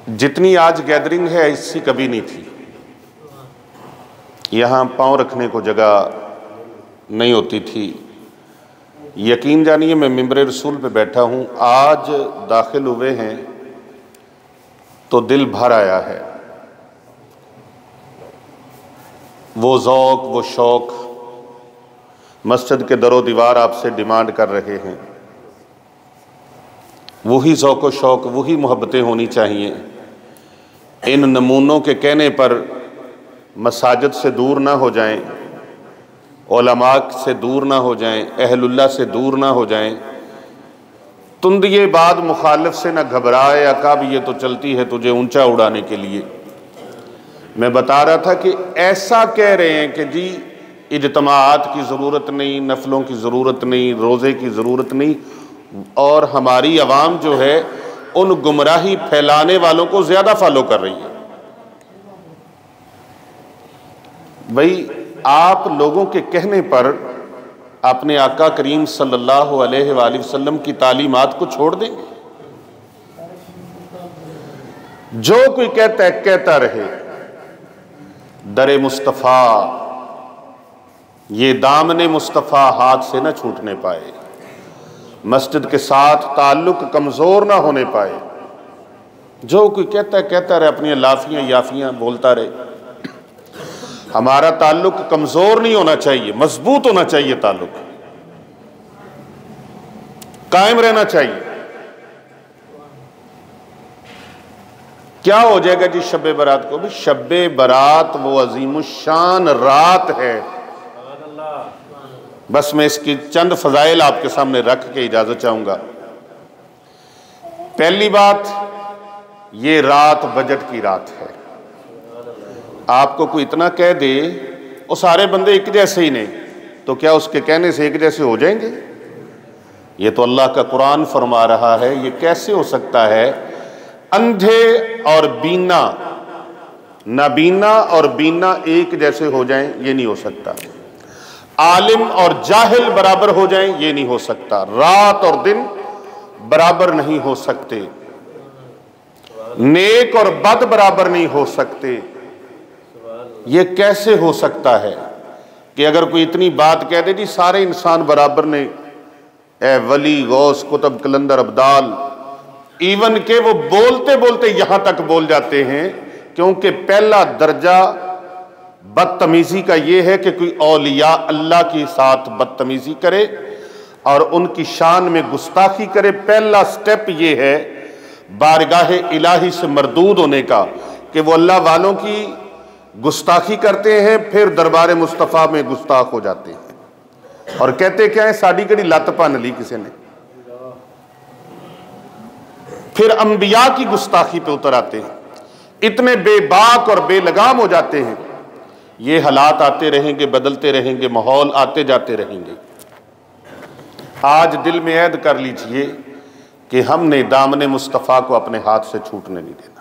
जितनी आज गैदरिंग है इससे कभी नहीं थी। यहाँ पाँव रखने को जगह नहीं होती थी। यकीन जानिए मैं मिंबर रसूल पे बैठा हूँ, आज दाखिल हुए हैं तो दिल भर आया है। वो ज़ौक़ वो शौक़ मस्जिद के दरो दीवार आपसे डिमांड कर रहे हैं। वही ज़ौक़ व शौक़ वही मोहब्बतें होनी चाहिए। इन नमूनों के कहने पर मसाजिद से दूर ना हो जाएं, उलमा से दूर ना हो जाएं, अहलुल्लाह से दूर ना हो जाएं। तुंदिए बाद मुखालिफ से ना घबराए, या कब ये तो चलती है तुझे ऊंचा उड़ाने के लिए। मैं बता रहा था कि ऐसा कह रहे हैं कि जी इज्तिमाआत की ज़रूरत नहीं, नफलों की ज़रूरत नहीं, रोज़े की ज़रूरत नहीं, और हमारी आवाम जो है उन गुमराही फैलाने वालों को ज़्यादा फॉलो कर रही है। भाई आप लोगों के कहने पर अपने आका करीम सल्लल्लाहु अलैहि वसल्लम की तालीमात को छोड़ देंगे? जो कोई कहता है कहता रहे। दरे मुस्तफ़ा, ये दामने मुस्तफ़ा हाथ से न छूटने पाए, मस्जिद के साथ ताल्लुक कमज़ोर ना होने पाए। जो कोई कहता है कहता रहे, अपनी लाफियाँ याफियाँ बोलता रहे। हमारा ताल्लुक कमज़ोर नहीं होना चाहिए, मजबूत होना चाहिए। ताल्लुक कायम रहना चाहिए। क्या हो जाएगा जी शब्बे बरात को? भी शब्बे बरात वो अजीमुशान रात है। बस मैं इसकी चंद फजाइल आपके सामने रख के इजाजत चाहूंगा। पहली बात, ये रात बजट की रात है। आपको कोई इतना कह दे वो सारे बंदे एक जैसे ही नहीं, तो क्या उसके कहने से एक जैसे हो जाएंगे? ये तो अल्लाह का कुरान फरमा रहा है। ये कैसे हो सकता है? अंधे और बीना, नाबीना और बीना एक जैसे हो जाएं, ये नहीं हो सकता। आलिम और जाहिल बराबर हो जाएं, ये नहीं हो सकता। रात और दिन बराबर नहीं हो सकते। नेक और बद बराबर नहीं हो सकते। ये कैसे हो सकता है कि अगर कोई इतनी बात कह दे जी सारे इंसान बराबर नहीं, ए वली गौस कुतुब कलंदर अब्दाल, इवन के वो बोलते बोलते यहां तक बोल जाते हैं, क्योंकि पहला दर्जा बदतमीजी का ये है कि कोई औलिया अल्लाह के साथ बदतमीजी करे और उनकी शान में गुस्ताखी करे। पहला स्टेप ये है बारगाह इलाही से मरदूद होने का कि वो अल्लाह वालों की गुस्ताखी करते हैं, फिर दरबार मुस्तफ़ा में गुस्ताख हो जाते हैं और कहते क्या है, साड़ी कड़ी लत भन ली किसी ने। फिर अंबिया की गुस्ताखी पे उतर आते हैं, इतने बेबाक और बेलगाम हो जाते हैं। ये हालात आते रहेंगे, बदलते रहेंगे, माहौल आते जाते रहेंगे। आज दिल में ऐद कर लीजिए कि हमने दामने मुस्तफ़ा को अपने हाथ से छूटने नहीं देना।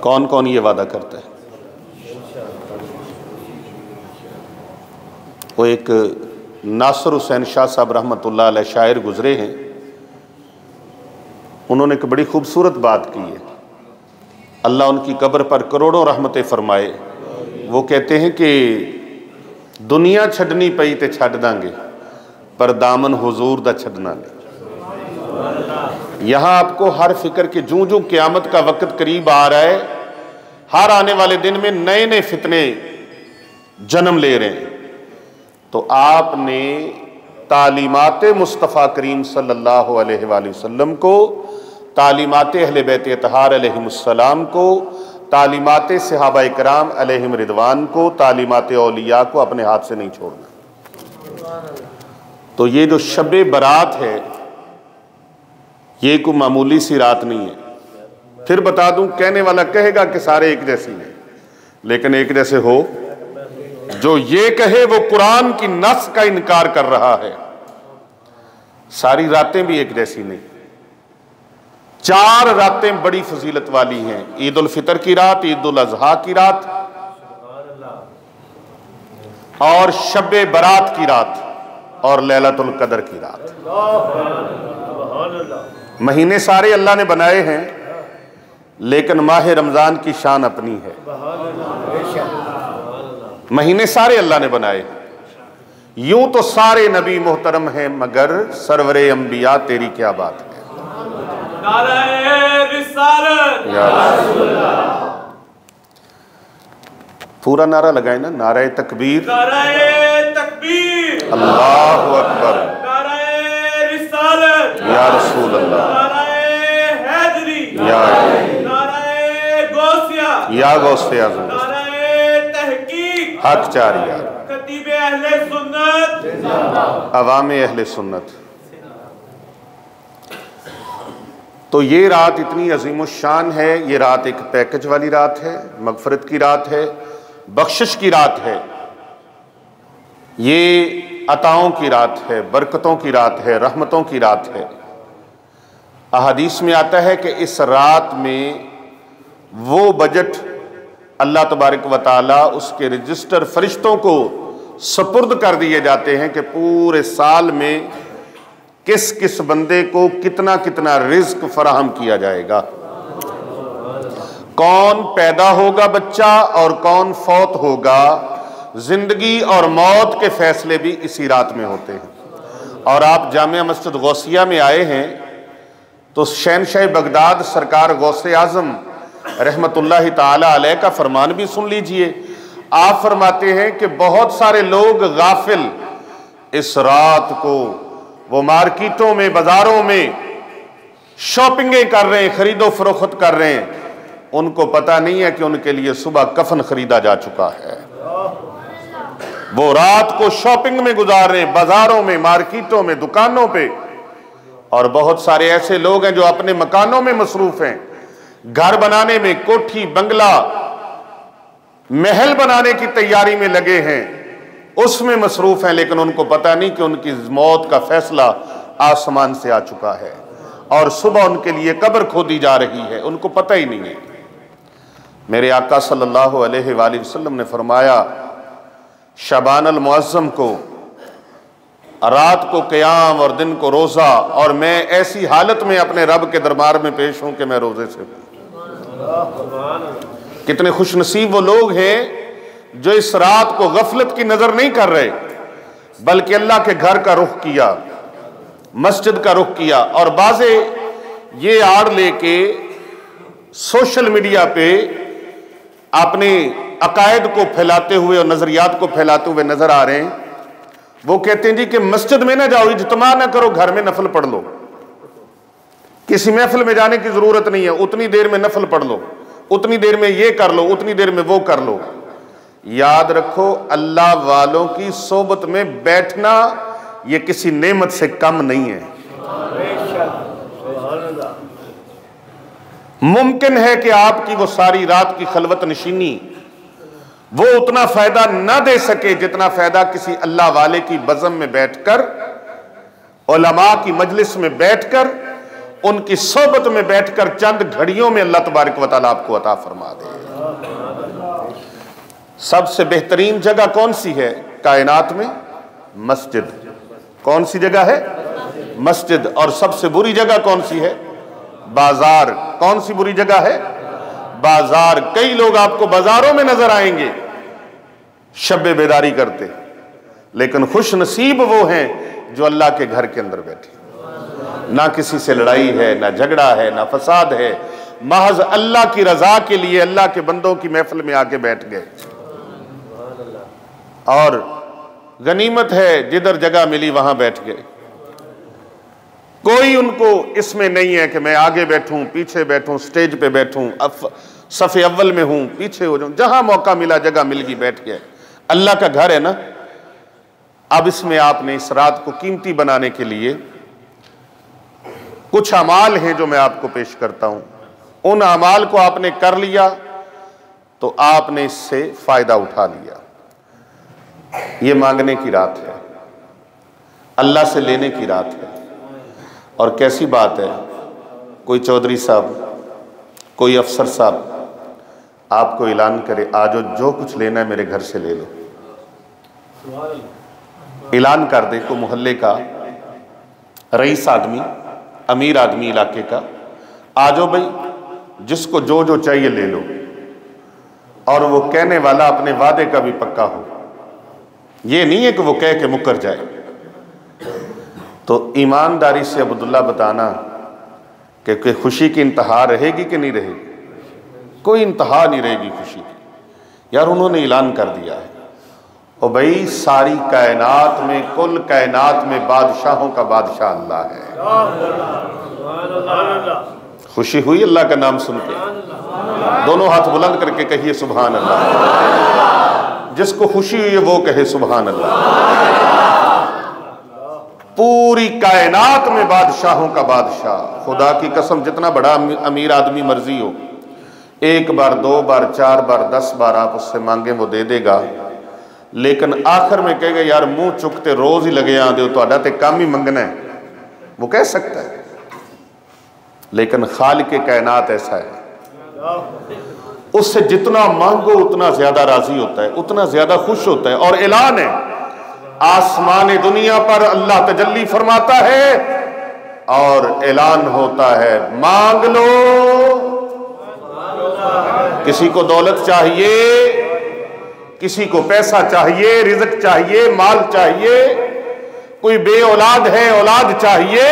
कौन कौन ये वादा करता है? वो एक नासिर हुसैन शाह साहब रहमतुल्लाह अलैह शायर गुजरे हैं। उन्होंने एक बड़ी खूबसूरत बात की है। अल्लाह उनकी कब्र पर करोड़ों रहमतें फरमाए। वो कहते हैं कि दुनिया छड्डनी पई ते छड्ड दांगे, पर दामन हुजूर दा छड्डना नहीं। यहां आपको हर फिक्र के जूं जूं क़यामत का वक्त करीब आ रहा है, हर आने वाले दिन में नए नए फितने जन्म ले रहे हैं, तो आपने तालीमात मुस्तफ़ा करीम सल्लल्लाहु अलैहि वसल्लम को, तालीमात अहले बैत अतहार अलैहिमुस्सलाम को, तालीमात सहाबाए किराम अलैहिम रिदवान को, तालीमात औलिया को अपने हाथ से नहीं छोड़ना। तो ये जो शब्बे बरात है, ये कोई मामूली सी रात नहीं है। फिर बता दूं, कहने वाला कहेगा कि सारे एक जैसे हैं, लेकिन एक जैसे हो? जो ये कहे वो कुरान की नस का इनकार कर रहा है। सारी रातें भी एक जैसी नहीं। 4 रातें बड़ी फजीलत वाली हैं। ईद उल फितर की रात, ईद उल अजहा की रात और शब्बे बरात की रात और लैलतुल कदर की रात। महीने सारे अल्लाह ने बनाए हैं, लेकिन माह रमजान की शान अपनी है। महीने सारे अल्लाह ने बनाए हैं, यूं तो सारे नबी मोहतरम हैं, मगर सरवरे अंबिया तेरी क्या बात है। नारे रिसालत या रसूलल्लाह। पूरा नारा लगाए ना, नारे तकबीर, नारे तकबीर, अल्लाहु अकबर, नारे रिसालत या रसूल अल्लाह, नारे हैदरी या गौसे आज़म, नारे तहकीक हक जारिया, खतीब अहले सुन्नत, अवामे अहले सुन्नत। तो ये रात इतनी अजीमुश्शान है, ये रात एक पैकेज वाली रात है, मगफरत की रात है, बख्शिश की रात है, ये अताओं की रात है, बरकतों की रात है, रहमतों की रात है। अहादीस में आता है कि इस रात में वो बजट अल्लाह तबारक व तआला उसके रजिस्टर फरिश्तों को सपुर्द कर दिए जाते हैं कि पूरे साल में किस किस बंदे को कितना कितना रिज्क फराहम किया जाएगा, कौन पैदा होगा बच्चा और कौन फौत होगा। जिंदगी और मौत के फैसले भी इसी रात में होते हैं। और आप जामिया मस्जिद गौसिया में आए हैं तो शहनशाह बगदाद सरकार गौसे आजम रहमतुल्लाह ताला अलैह का फरमान भी सुन लीजिए। आप फरमाते हैं कि बहुत सारे लोग गाफिल इस रात को वो मार्केटों में, बाजारों में शॉपिंगें कर रहे हैं, खरीदो फरोख्त कर रहे हैं, उनको पता नहीं है कि उनके लिए सुबह कफन खरीदा जा चुका है। वो रात को शॉपिंग में गुजार रहे हैं, बाजारों में, मार्केटों में, दुकानों पे। और बहुत सारे ऐसे लोग हैं जो अपने मकानों में मसरूफ हैं, घर बनाने में, कोठी बंगला महल बनाने की तैयारी में लगे हैं, उसमें मसरूफ हैं, लेकिन उनको पता नहीं कि उनकी मौत का फैसला आसमान से आ चुका है और सुबह उनके लिए कब्र खोदी जा रही है, उनको पता ही नहीं है। मेरे आका सल्लल्लाहु अलैहि वसल्लम ने फरमाया, शबान अल मुअज़्ज़म को रात को क़याम और दिन को रोज़ा, और मैं ऐसी हालत में अपने रब के दरबार में पेश हूं कि मैं रोज़े से हूं। कितने खुशनसीब वो लोग हैं जो इस रात को गफलत की नजर नहीं कर रहे, बल्कि अल्लाह के घर का रुख किया, मस्जिद का रुख किया। और बाज़े ये आड़ लेके सोशल मीडिया पे अपने अकायद को फैलाते हुए और नजरियात को फैलाते हुए नजर आ रहे हैं। वो कहते हैं जी कि मस्जिद में ना जाओ, इज्तिमा ना करो, घर में नफल पढ़ लो, किसी महफिल में जाने की जरूरत नहीं है, उतनी देर में नफल पढ़ लो, उतनी देर में ये कर लो, उतनी देर में वो कर लो। याद रखो, अल्लाह वालों की सोबत में बैठना ये किसी नेमत से कम नहीं है। मुमकिन है कि आपकी वो सारी रात की खलवत नशीनी वो उतना फायदा ना दे सके जितना फायदा किसी अल्लाह वाले की बज़म में बैठकर, उलमा की मजलिस में बैठकर, उनकी सोबत में बैठकर चंद घड़ियों में अल्लाह तबारक व तआला आपको अता फरमा दे। सबसे बेहतरीन जगह कौन सी है कायनात में? मस्जिद। कौन सी जगह है? मस्जिद। और सबसे बुरी जगह कौन सी है? बाजार। कौन सी बुरी जगह है? बाजार। कई लोग आपको बाजारों में नजर आएंगे शब बेदारी करते, लेकिन खुश नसीब वो हैं जो अल्लाह के घर के अंदर बैठे, ना किसी से लड़ाई है, ना झगड़ा है, ना फसाद है, महज अल्लाह की रजा के लिए अल्लाह के बंदों की महफिल में आके बैठ गए। और गनीमत है, जिधर जगह मिली वहां बैठ गए। कोई उनको इसमें नहीं है कि मैं आगे बैठूं, पीछे बैठूं, स्टेज पे बैठूं, सफ़े अव्वल में हूं, पीछे हो जाऊं, जहां मौका मिला, जगह मिल गई, बैठ गए। अल्लाह का घर है ना। अब इसमें आपने इस रात को कीमती बनाने के लिए कुछ अमाल हैं जो मैं आपको पेश करता हूं। उन अमाल को आपने कर लिया तो आपने इससे फायदा उठा लिया। ये मांगने की रात है, अल्लाह से लेने की रात है। और कैसी बात है, कोई चौधरी साहब, कोई अफसर साहब आपको ऐलान करे, आज जो कुछ लेना है मेरे घर से ले लो। ऐलान कर दे को मोहल्ले का रईस आदमी अमीर आदमी इलाके का, आ जाओ भाई, जिसको जो जो चाहिए ले लो, और वो कहने वाला अपने वादे का भी पक्का हो। ये नहीं है कि वो कह के मुकर जाए। तो ईमानदारी से अब्दुल्ला बताना कि खुशी की इंतहा रहेगी कि नहीं रहेगी? कोई इंतहा नहीं रहेगी खुशी की। यार उन्होंने ऐलान कर दिया है, और भाई सारी कायनात में, कुल कायनात में बादशाहों का बादशाह अल्लाह है। खुशी हुई अल्लाह का नाम सुन के? दोनों हाथ बुलंद करके कहिए सुभान अल्लाह। जिसको खुशी हुई है वो कहे सुभान अल्लाह। पूरी कायनात में बादशाहों का बादशाह, खुदा की कसम, जितना बड़ा अमीर आदमी मर्जी हो, 1 बार 2 बार 4 बार 10 बार आप उससे मांगे वो दे देगा, लेकिन आखिर में कहेगा यार मुंह चुकते रोज ही लगे आंदे हो, तो काम ही मंगना है, वो कह सकता है। लेकिन खालिक कायनात ऐसा है, उससे जितना मांगो उतना ज्यादा राजी होता है, उतना ज्यादा खुश होता है। और ऐलान है, आसमान दुनिया पर अल्लाह तजल्ली फरमाता है और ऐलान होता है, मांग लो। किसी को दौलत चाहिए, किसी को पैसा चाहिए, रिज़्क चाहिए, माल चाहिए, कोई बे औलाद है, औलाद चाहिए,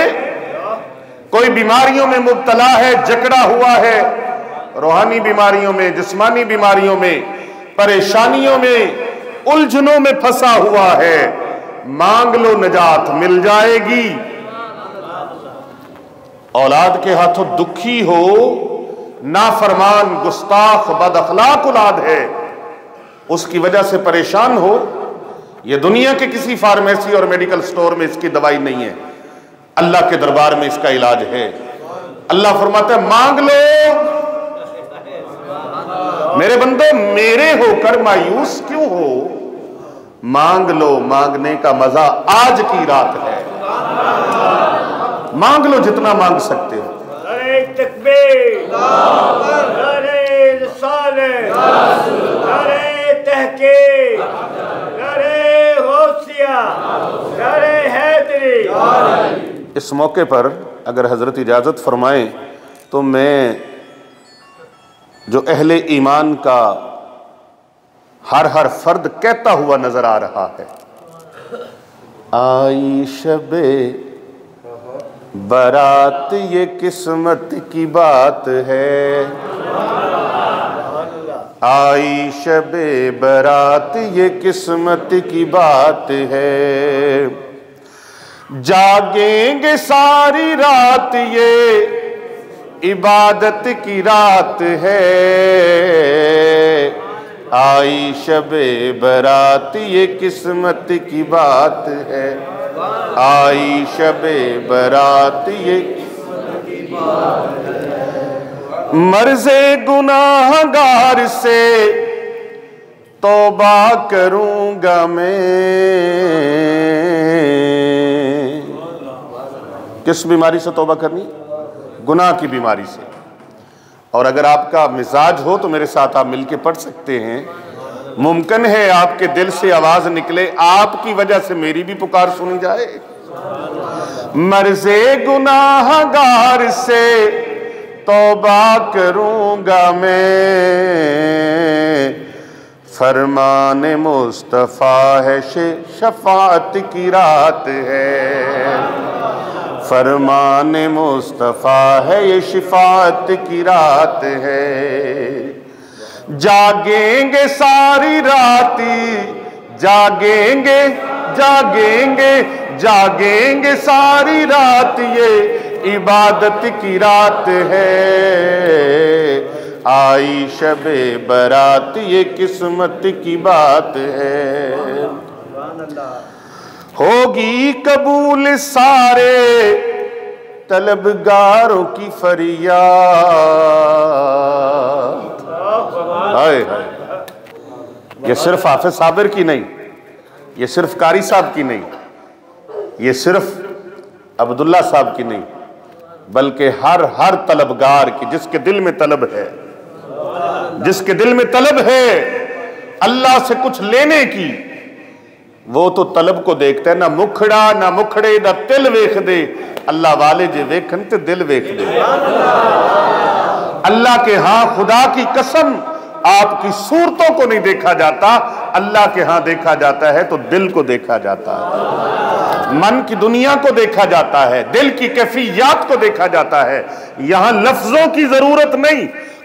कोई बीमारियों में मुब्तला है, जकड़ा हुआ है, रूहानी बीमारियों में, जिस्मानी बीमारियों में, परेशानियों में, उलझनों में फंसा हुआ है, मांग लो, नजात मिल जाएगी। औलाद के हाथों दुखी हो, नाफरमान, गुस्ताख, बदअखलाक औलाद है, उसकी वजह से परेशान हो, यह दुनिया के किसी फार्मेसी और मेडिकल स्टोर में इसकी दवाई नहीं है, अल्लाह के दरबार में इसका इलाज है। अल्लाह फरमाता है मांग लो। मेरे बंदो, मेरे होकर मायूस क्यों हो? मांग लो, मांगने का मजा आज की रात है। मांग लो जितना मांग सकते हो। नारे तकबीर, नारे रिसालत, नारे तहकीक, नारे गौसिया, नारे हैदरी। इस मौके पर अगर हजरत इजाजत फरमाएं तो मैं जो अहले ईमान का हर फर्द कहता हुआ नजर आ रहा है, आई शबे बारात ये किस्मत की बात है, आई शबे बारात ये किस्मत की बात है, जागेंगे सारी रात ये इबादत की रात है, आई शबे बारात ये किस्मत की बात है, आई शबे बारात ये मर्ज़े गुनाहगार से तौबा करूंगा मैं। किस बीमारी से तौबा करनी? गुनाह की बीमारी से। और अगर आपका मिजाज हो तो मेरे साथ आप मिलके पढ़ सकते हैं। मुमकिन है आपके दिल से आवाज निकले, आपकी वजह से मेरी भी पुकार सुनी जाए। मर्ज़े गुनाहगार से तौबा करूंगा मैं, फरमान मुस्तफा है शफाअत की रात है, फरमान मुस्तफा है ये शिफाअत की रात है, जागेंगे सारी राती, जागेंगे जागेंगे जागेंगे सारी रात ये इबादत की रात है, आई शबे बारात ये किस्मत की बात है, होगी कबूल सारे तलबगारों की फरियाद। हाय हाय, ये सिर्फ हाफिज साबिर की नहीं, ये सिर्फ कारी साहब की नहीं, ये सिर्फ अब्दुल्ला साहब की नहीं, बल्कि हर तलबगार की, जिसके दिल में तलब है, जिसके दिल में तलब है अल्लाह से कुछ लेने की, वो तो तलब को देखता है, ना मुखड़ा ना मुखड़े ना तिल वेख दे, अल्लाह वाले जे वेखन ते दिल वेख दे। अल्लाह के हां खुदा की कसम आपकी सूरतों को नहीं देखा जाता, अल्लाह के हां देखा जाता है तो दिल को देखा जाता है, मन की दुनिया को देखा जाता है, दिल की कैफियत को देखा जाता है। यहां लफ्जों की जरूरत नहीं,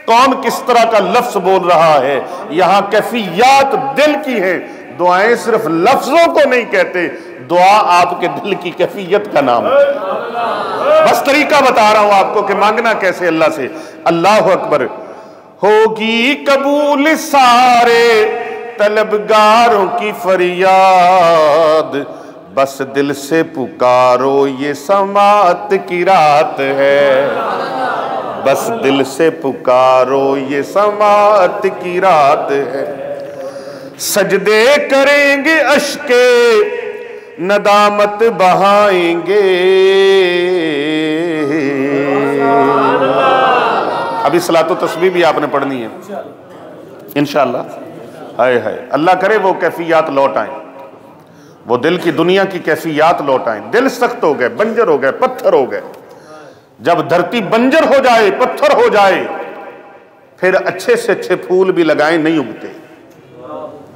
कौन किस तरह का लफ्ज बोल रहा है, यहां कैफियत दिल की है। दुआएं सिर्फ लफ्जों को नहीं कहते, दुआ आपके दिल की कैफियत का नाम है। बस तरीका बता रहा हूं आपको कि मांगना कैसे अल्लाह से। अल्लाह अकबर। होगी कबूल सारे तलबगारों की फरियाद, बस दिल से पुकारो ये समात की रात है, बस दिल से पुकारो ये समात की रात है। सजदे करेंगे अश्के नदामत बहाएंगे, अभी सलातो तस्बीह भी आपने पढ़नी है इंशाअल्लाह। हाय हाय, अल्लाह करे वो कैफियत लौट आए, वो दिल की दुनिया की कैफियत लौट आए। दिल सख्त हो गए, बंजर हो गए, पत्थर हो गए। जब धरती बंजर हो जाए, पत्थर हो जाए, फिर अच्छे से अच्छे फूल भी लगाए नहीं उगते।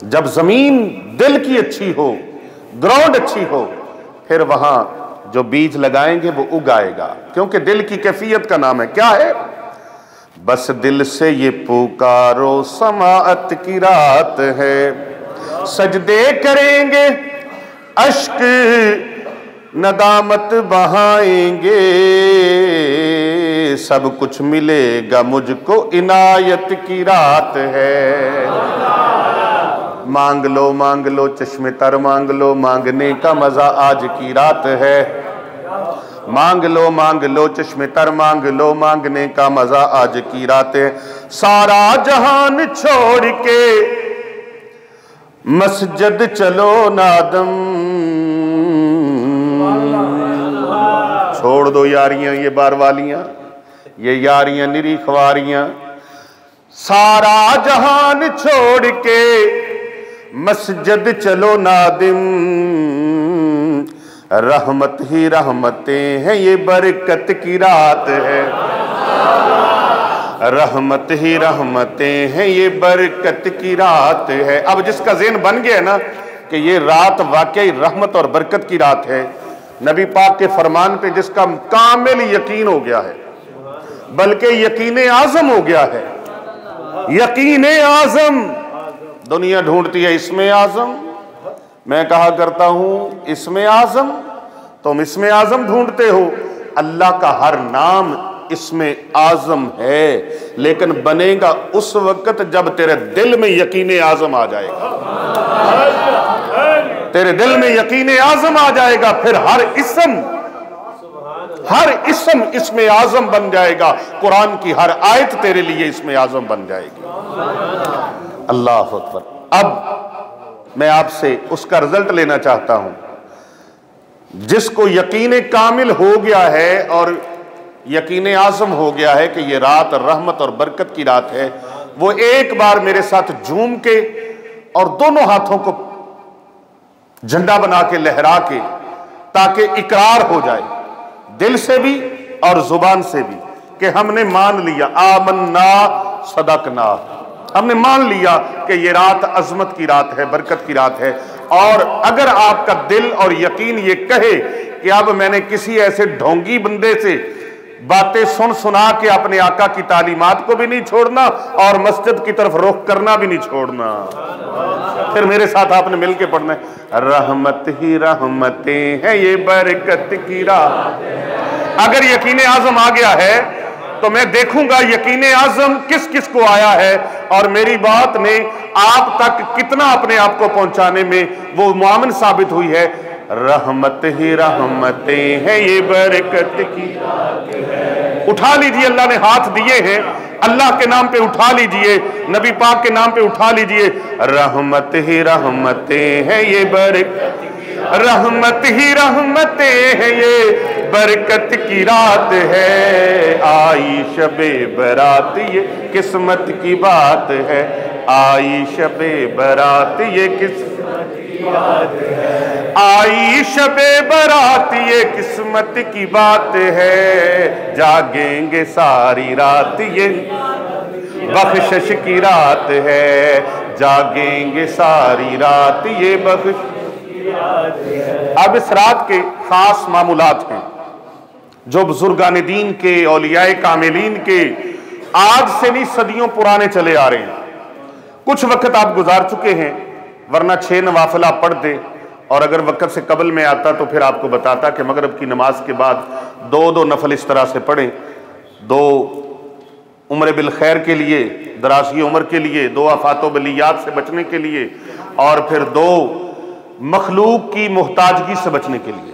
जब जमीन दिल की अच्छी हो, ग्राउंड अच्छी हो, फिर वहां जो बीज लगाएंगे वो उगाएगा, क्योंकि दिल की कैफियत का नाम है क्या है? बस दिल से ये पुकारो समाअत की रात है, सजदे करेंगे अश्क नदामत बहाएंगे, सब कुछ मिलेगा मुझको इनायत की रात है। मांग लो चश्मे तर मांग लो, मांगने का मजा आज की रात है। मांग लो चश्मे तर मांग लो, मांगने का मजा आज की रात है। सारा जहान छोड़ के मस्जिद चलो नादम, छोड़ दो यारियां ये बार वालियां, ये यारियां निरी ख्वारियां। सारा जहान छोड़ के मस्जिद चलो नादिम, रहमत ही रहमतें हैं ये बरकत की रात है, रहमत ही रहमतें हैं ये बरकत की रात है। अब जिसका ज़हन बन गया ना कि ये रात वाकई रहमत और बरकत की रात है, नबी पाक के फरमान पे जिसका कामिल यकीन हो गया है, बल्कि यकीन आज़म हो गया है। यकीन आज़म, दुनिया ढूंढती है इसमें आज़म, मैं कहा करता हूं इसमें आज़म, तुम इसमें आज़म ढूंढते हो। अल्लाह का हर नाम इसमें आज़म है, लेकिन बनेगा उस वक्त जब तेरे दिल में यकीन आज़म आ जाएगा। तेरे दिल में यकीन आज़म आ जाएगा, फिर हर इसम इसमें आज़म बन जाएगा। कुरान की हर आयत तेरे लिए इसमें आज़म बन जाएगी। अल्लाह अकबर। अब मैं आपसे उसका रिजल्ट लेना चाहता हूं। जिसको यकीन कामिल हो गया है और यकीन आज़म हो गया है कि ये रात रहमत और बरकत की रात है, वो एक बार मेरे साथ झूम के और दोनों हाथों को झंडा बना के लहरा के, ताकि इकरार हो जाए दिल से भी और जुबान से भी कि हमने मान लिया, आमन्ना सदकना, हमने मान लिया कि ये रात अजमत की रात है, बरकत की रात है। और अगर आपका दिल और यकीन ये कहे कि अब मैंने किसी ऐसे ढोंगी बंदे से बातें सुना के अपने आका की तालीमात को भी नहीं छोड़ना और मस्जिद की तरफ रुख करना भी नहीं छोड़ना, फिर मेरे साथ आपने मिलके पढ़ना है, रहमत ही रहमतें हैं ये बरकत की रात। अगर यकीन आज़म आ गया है तो मैं देखूंगा यकीन आज़म किस किस को आया है और मेरी बात ने आप तक कितना अपने आप को पहुंचाने में वो मुआमिन साबित हुई है। रहमत ही रहमतें हैं ये बरकत की रात है। उठा लीजिए, अल्लाह ने हाथ दिए हैं, अल्लाह के नाम पे उठा लीजिए, नबी पाक के नाम पे उठा लीजिए। रहमत ही रहमतें हैं ये बरकत, रहमत ही रहमतें हैं ये बरकत की रात है। आई शबे बरात ये किस्मत की बात है, आई शबे बरात ये किस्मत की आई शबे बारात ये किस्मत की बात है, जागेंगे सारी रात ये बख्शिश की रात है, जागेंगे सारी रात ये बख्शिश की रात है। अब इस रात के खास मामूलात हैं जो बुजुर्गान दीन के, औलियाए कामिलीन के आज से नहीं सदियों पुराने चले आ रहे हैं। कुछ वक्त आप गुजार चुके हैं, वरना 6 नवाफिल आप पढ़ते, और अगर वक्त से कबल में आता तो फिर आपको बताता कि मगरिब की नमाज के बाद 2-2 नफल इस तरह से पढ़ें, 2 उम्र बिल खैर के लिए, दराजी उम्र के लिए, 2 आफातो बलियात से बचने के लिए, और फिर 2 मखलूक की मोहताजगी से बचने के लिए।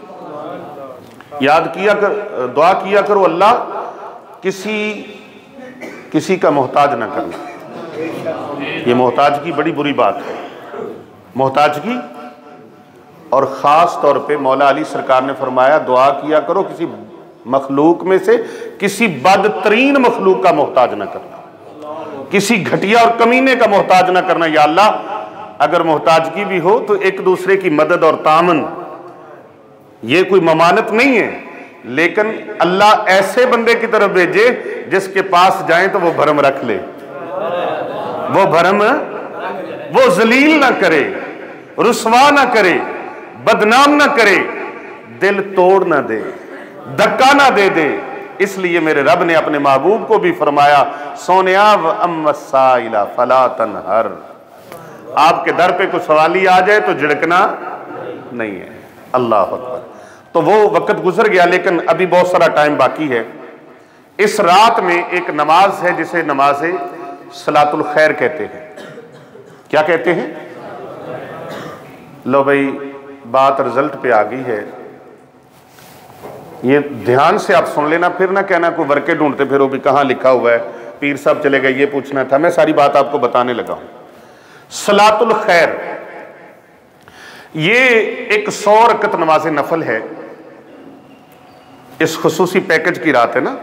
याद किया कर, दुआ किया करो, अल्लाह किसी का मोहताज ना करना। ये मोहताजगी बड़ी बुरी बात है, मोहताजगी। और ख़ास तौर पे मौला अली सरकार ने फरमाया दुआ किया करो किसी मखलूक में से किसी बदतरीन मखलूक का मोहताज ना करना, किसी घटिया और कमीने का मोहताज ना करना। या अल्लाह, अगर मोहताजगी भी हो तो एक दूसरे की मदद और तामन, ये कोई ममानत नहीं है, लेकिन अल्लाह ऐसे बंदे की तरफ भेजे जिसके पास जाए तो वो भरम रख ले, वो भरम, वो जलील ना करे, रुसवा ना करे, बदनाम ना करे, दिल तोड़ ना दे, धक्का ना दे दे। इसलिए मेरे रब ने अपने महबूब को भी फरमाया, सोनिया व अम्मसाइला फला तनहर, आपके दर पे कोई सवाली आ जाए तो झिड़कना नहीं है। अल्लाह अकबर। तो वो वक्त गुजर गया, लेकिन अभी बहुत सारा टाइम बाकी है। इस रात में एक नमाज है जिसे नमाज सलातुल खैर कहते हैं। क्या कहते हैं? लो भाई, बात रिजल्ट पे आ गई है, ये ध्यान से आप सुन लेना, फिर ना कहना कोई वर्के ढूंढते फिर वो भी कहाँ लिखा हुआ है, पीर साहब चले गए, ये पूछना था। मैं सारी बात आपको बताने लगा हूं। सलातुल खैर ये एक 100 रकत नमाज नफल है। इस खुसूसी पैकेज की रात है ना।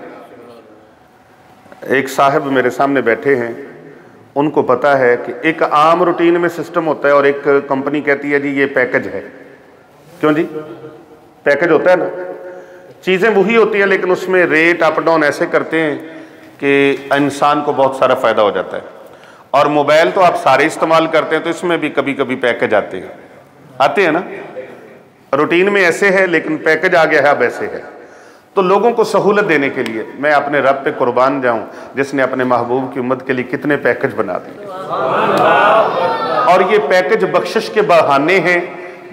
एक साहब मेरे सामने बैठे हैं, उनको पता है कि एक आम रूटीन में सिस्टम होता है और एक कंपनी कहती है जी ये पैकेज है। क्यों जी? पैकेज होता है ना, चीज़ें वही होती हैं लेकिन उसमें रेट अप डाउन ऐसे करते हैं कि इंसान को बहुत सारा फ़ायदा हो जाता है। और मोबाइल तो आप सारे इस्तेमाल करते हैं, तो इसमें भी कभी कभी पैकेज आते हैं ना। रूटीन में ऐसे है लेकिन पैकेज आ गया है, अब ऐसे है। तो लोगों को सहूलत देने के लिए मैं अपने रब पे कुर्बान जाऊं जिसने अपने महबूब की उम्मत के लिए कितने पैकेज बना दिए। और ये पैकेज बख्शिश के बहाने हैं,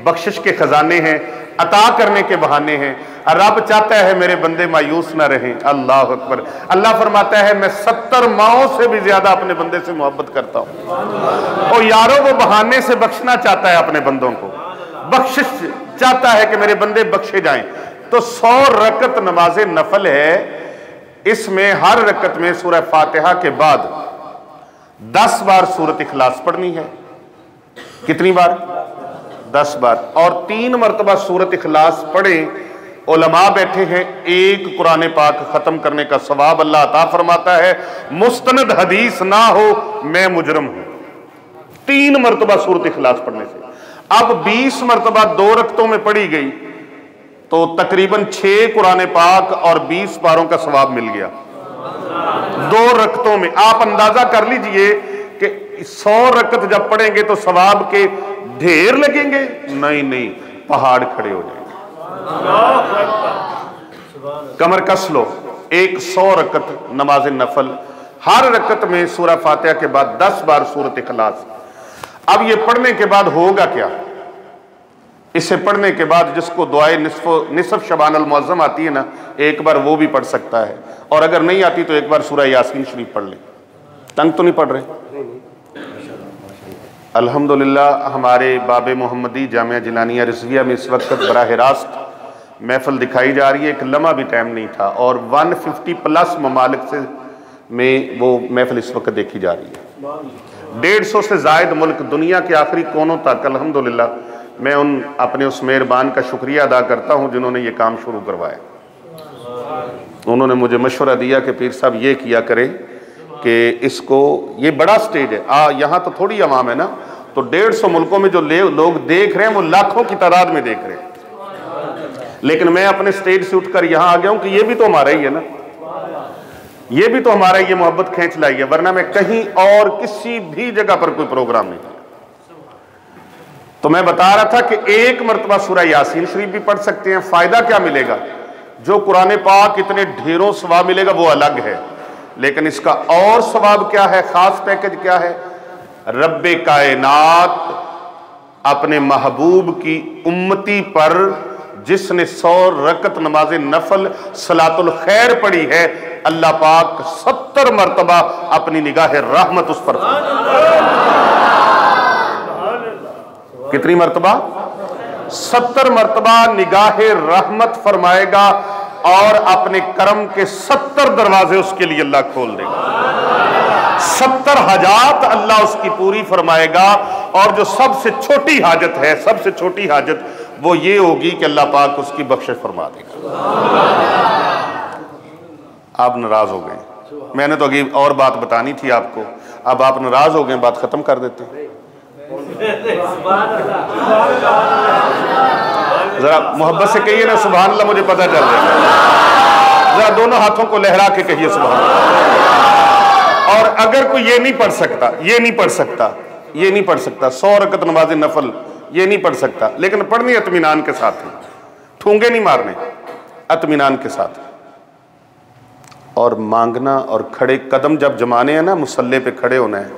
बख्शिश के खजाने हैं, अता करने के बहाने हैं। रब चाहता है मेरे बंदे मायूस ना रहें। अल्लाह अकबर। अल्लाह फरमाता है मैं 70 माओं से भी ज्यादा अपने बंदे से मोहब्बत करता हूं। और यारों, वो बहाने से बख्शना चाहता है अपने बंदों को, बख्शिश चाहता है कि मेरे बंदे बख्शे जाएं। तो 100 रकत नमाज नफल है। इसमें हर रकत में सूरह फातिहा के बाद 10 बार सूरत इखलास पढ़नी है। कितनी बार? 10 बार। और 3 मरतबा सूरत इखलास पढ़े। उलमा बैठे हैं, एक कुरान पाक खत्म करने का सवाब अल्लाह अता फरमाता है। मुस्तनद हदीस ना हो मैं मुजरम हूं। 3 मरतबा सूरत इखलास पढ़ने से। अब 20 मरतबा 2 रकतों में पढ़ी गई तो तकरीबन 6 कुरान पाक और 20 पारों का सवाब मिल गया 2 रकतों में। आप अंदाजा कर लीजिए कि 100 रकत जब पढ़ेंगे तो सवाब के ढेर लगेंगे? नहीं, पहाड़ खड़े हो जाएंगे। कमर कस लो। एक 100 रकत नमाज नफल, हर रकत में सूरह फातिहा के बाद 10 बार सूरत इखलास। अब ये पढ़ने के बाद होगा क्या? इसे पढ़ने के बाद जिसको दुआए निसफ शबान अल मुअज्जम आती है ना, एक बार वो भी पढ़ सकता है। और अगर नहीं आती तो एक बार सूरह यासीन शरीफ पढ़ ले। तंग तो नहीं पढ़ रहे? अल्हम्दुलिल्लाह हमारे बाबे मोहम्मदी जामिया जिलानिया रिजविया में इस वक्त बराह रास्त महफिल दिखाई जा रही है। एक लम्हा भी टाइम नहीं था और 150+ ममालिक से में वो महफिल इस वक्त देखी जा रही है। 150 से जायद मुल्क दुनिया के आखिरी कोनों तक। अल्हम्दुलिल्लाह मैं अपने उस मेहरबान का शुक्रिया अदा करता हूँ जिन्होंने ये काम शुरू करवाया। उन्होंने मुझे मशवरा दिया कि पीर साहब ये किया करें कि इसको, ये बड़ा स्टेज है। यहाँ तो थोड़ी आवाम है ना, तो 150 मुल्कों में जो लोग देख रहे हैं वो लाखों की तादाद में देख रहे हैं। लेकिन मैं अपने स्टेज से उठकर यहां आ गया हूं कि ये भी तो हमारा ही है ना, ये भी तो हमारा ये मोहब्बत खींच लाई है, वरना मैं कहीं और किसी भी जगह पर कोई प्रोग्राम नहीं। तो मैं बता रहा था कि एक मरतबा सूरह यासीन शरीफ भी पढ़ सकते हैं। फायदा क्या मिलेगा? जो कुरान पाक इतने ढेरों सवाब मिलेगा वो अलग है, लेकिन इसका और सवाब क्या है, खास पैकेज क्या है? रब्बे कायनात अपने महबूब की उम्मती पर जिसने 100 रकत नमाज नफल सलातुल खैर पढ़ी है, अल्लाह पाक 70 मरतबा अपनी निगाह रहमत उस पर। कितनी मरतबा? 70 मरतबा निगाह रहमत फरमाएगा और अपने करम के 70 दरवाजे उसके लिए अल्लाह खोल देगा। 70 हाजात अल्लाह उसकी पूरी फरमाएगा। और जो सबसे छोटी हाजत है, सबसे छोटी हाजत वो ये होगी कि अल्लाह पाक उसकी बख्शिश फरमा देगा। आप नाराज हो गए, मैंने तो अभी और बात बतानी थी आपको, अब आप नाराज हो गए, बात खत्म कर देते हैं। जरा मोहब्बत से कहिए ना सुभान अल्लाह, मुझे पता चल रहा है। जरा दोनों हाथों को लहरा के कहिए सुभान अल्लाह। और अगर कोई ये नहीं पढ़ सकता, ये नहीं पढ़ सकता, ये नहीं पढ़ सकता 100 रकत नमाज नफल ये नहीं पढ़ सकता, लेकिन पढ़नी इत्मीनान के साथ है, ठूंगे नहीं मारने, इत्मीनान के साथ। और मांगना और खड़े कदम जब जमाने हैं ना, मुसल्ले पे खड़े होना है,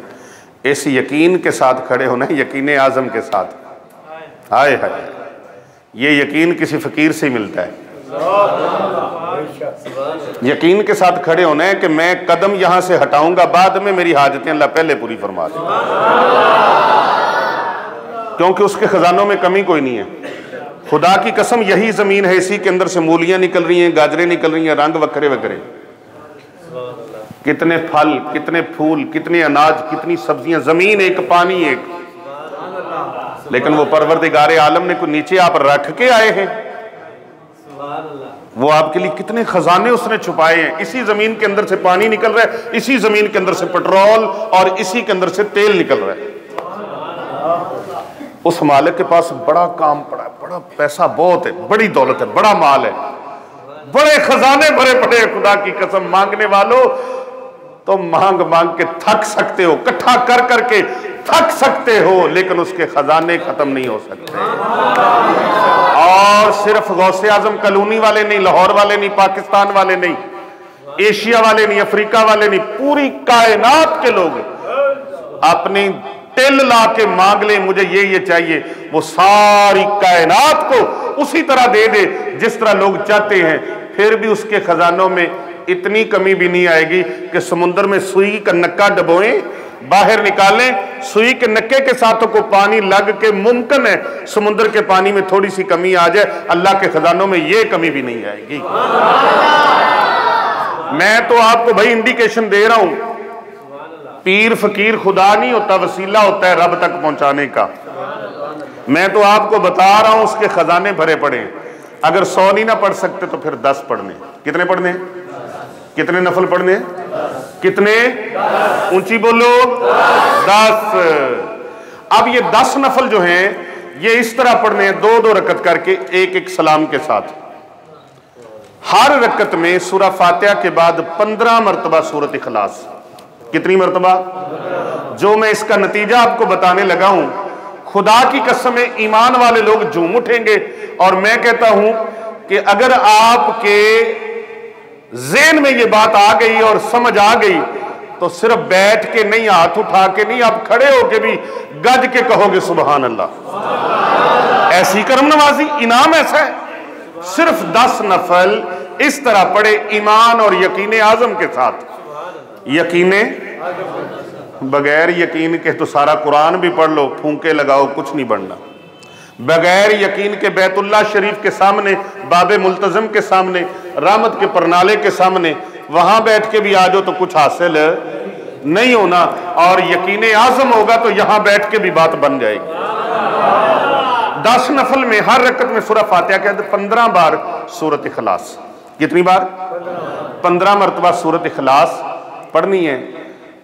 इस यकीन के साथ खड़े होना है, यकीन आज़म के साथ। हाय हाय, ये यकीन किसी फकीर से मिलता है। यकीन के साथ खड़े होना है कि मैं कदम यहां से हटाऊंगा, बाद में मेरी हाजतें अल्लाह पहले पूरी फरमा देगा, क्योंकि उसके खजानों में कमी कोई नहीं है। खुदा की कसम यही जमीन है, इसी के अंदर से मूलियां निकल रही हैं, गाजरें निकल रही हैं, रंग वक्रे वक्रे, कितने फल, कितने फूल, कितने अनाज, कितनी सब्जियां, जमीन एक, पानी एक। लेकिन वो परवरदिगारे आलम ने को नीचे आप रख के आए हैं, वो आपके लिए कितने खजाने उसने छुपाए हैं। इसी जमीन के अंदर से पानी निकल रहा है, इसी जमीन के अंदर से पेट्रोल, और इसी के अंदर से तेल निकल रहा है। उस मालिक के पास बड़ा काम पड़ा है, बड़ा पैसा बहुत है, बड़ी दौलत है, बड़ा माल है, बड़े खजाने भरे पड़े हैं। खुदा की कसम, मांगने वालों तो मांग मांग के थक सकते हो, इकट्ठा कर करके थक सकते हो, लेकिन उसके खजाने खत्म नहीं हो सकते। और सिर्फ गौसे आजम कॉलोनी वाले नहीं, लाहौर वाले नहीं, पाकिस्तान वाले नहीं, एशिया वाले नहीं, अफ्रीका वाले नहीं, पूरी कायनात के लोग अपनी तिल ला के मांग ले, मुझे ये चाहिए, वो सारी कायनात को उसी तरह दे दे जिस तरह लोग चाहते हैं, फिर भी उसके खजानों में इतनी कमी भी नहीं आएगी कि समुद्र में सुई का नक्का डबोएं, बाहर निकालें, सुई के नक्के के साथ को पानी लग के मुमकिन है समुद्र के पानी में थोड़ी सी कमी आ जाए, अल्लाह के खजानों में ये कमी भी नहीं आएगी। मैं तो आपको भाई इंडिकेशन दे रहा हूं, पीर फकीर खुदा नहीं होता, वसीला होता है रब तक पहुंचाने का। मैं तो आपको बता रहा हूं उसके खजाने भरे पड़े हैं। अगर 100 नहीं ना पढ़ सकते तो फिर 10 पढ़ने। कितने पढ़ने? कितने नफल पढ़ने? कितने? ऊंची बोलो, 10। अब ये 10 नफल जो हैं ये इस तरह पढ़ने हैं, 2-2 रकत करके, एक एक सलाम के साथ। हर रकत में सूरह फातिहा के बाद 15 मरतबा सूरत इखलास। कितनी मरतबा? जो मैं इसका नतीजा आपको बताने लगा हूं, खुदा की कसम है ईमान वाले लोग झूम उठेंगे। और मैं कहता हूं कि अगर आपके ज़हन में ये बात आ गई और समझ आ गई तो सिर्फ बैठ के नहीं, हाथ उठा के नहीं, आप खड़े होके भी गज के कहोगे सुभान अल्लाह। ऐसी करम नवाजी, इनाम ऐसा है। सिर्फ 10 नफल इस तरह पढ़े ईमान और यकीन आजम के साथ। यकीने बगैर यकीन के तो सारा कुरान भी पढ़ लो, फूंके लगाओ, कुछ नहीं बनना। बगैर यकीन के बैतुल्लाह शरीफ के सामने, बाबे मुल्तज़म के सामने, रहमत के परनाले के सामने, वहां बैठ के भी आ जाओ तो कुछ हासिल नहीं होना। और यकीन आज़म होगा तो यहां बैठ के भी बात बन जाएगी। 10 नफल में हर रकत में सूरह फातिहा के अंदर 15 बार सूरत इखलास। कितनी बार? 15 मरतबा सूरत इखलास पढ़नी है।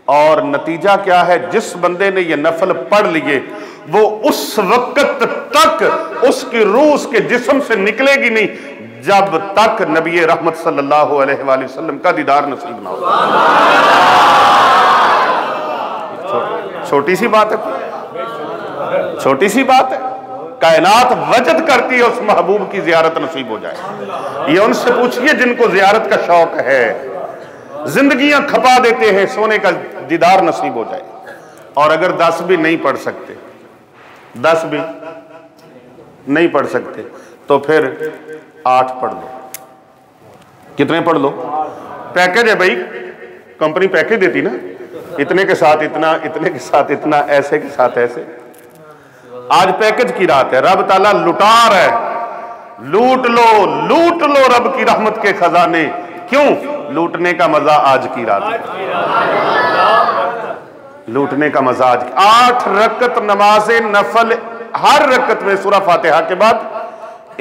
और नतीजा क्या है, जिस बंदे ने ये नफल पढ़ लिए वो उस वक्त तक उसकी रूह उसके जिस्म से निकलेगी नहीं जब तक नबी रहमत सल्लल्लाहु अलैहि वसल्लम का दीदार नसीब ना हो। छोटी सी बात है, छोटी सी बात है। कायनात वजद करती है उस महबूब की जियारत नसीब हो जाए। ये उनसे पूछिए जिनको जियारत का शौक है, जिंदगियां खपा देते हैं सोने का दीदार नसीब हो जाए। और अगर 10 भी नहीं पढ़ सकते, 10 भी नहीं पढ़ सकते तो फिर 8 पढ़ लो। कितने पढ़ लो? पैकेज है भाई, कंपनी पैकेज देती ना, इतने के साथ इतना, इतने के साथ इतना, ऐसे के साथ ऐसे। आज पैकेज की रात है, रब ताला लुटार है, लूट लो रब की रहमत के खजाने। क्यों? लूटने का मजा आज की रात है, लूटने का मजा आज। 8 रकत नमाज़े नफल, हर रकत में सूरह फातिहा के बाद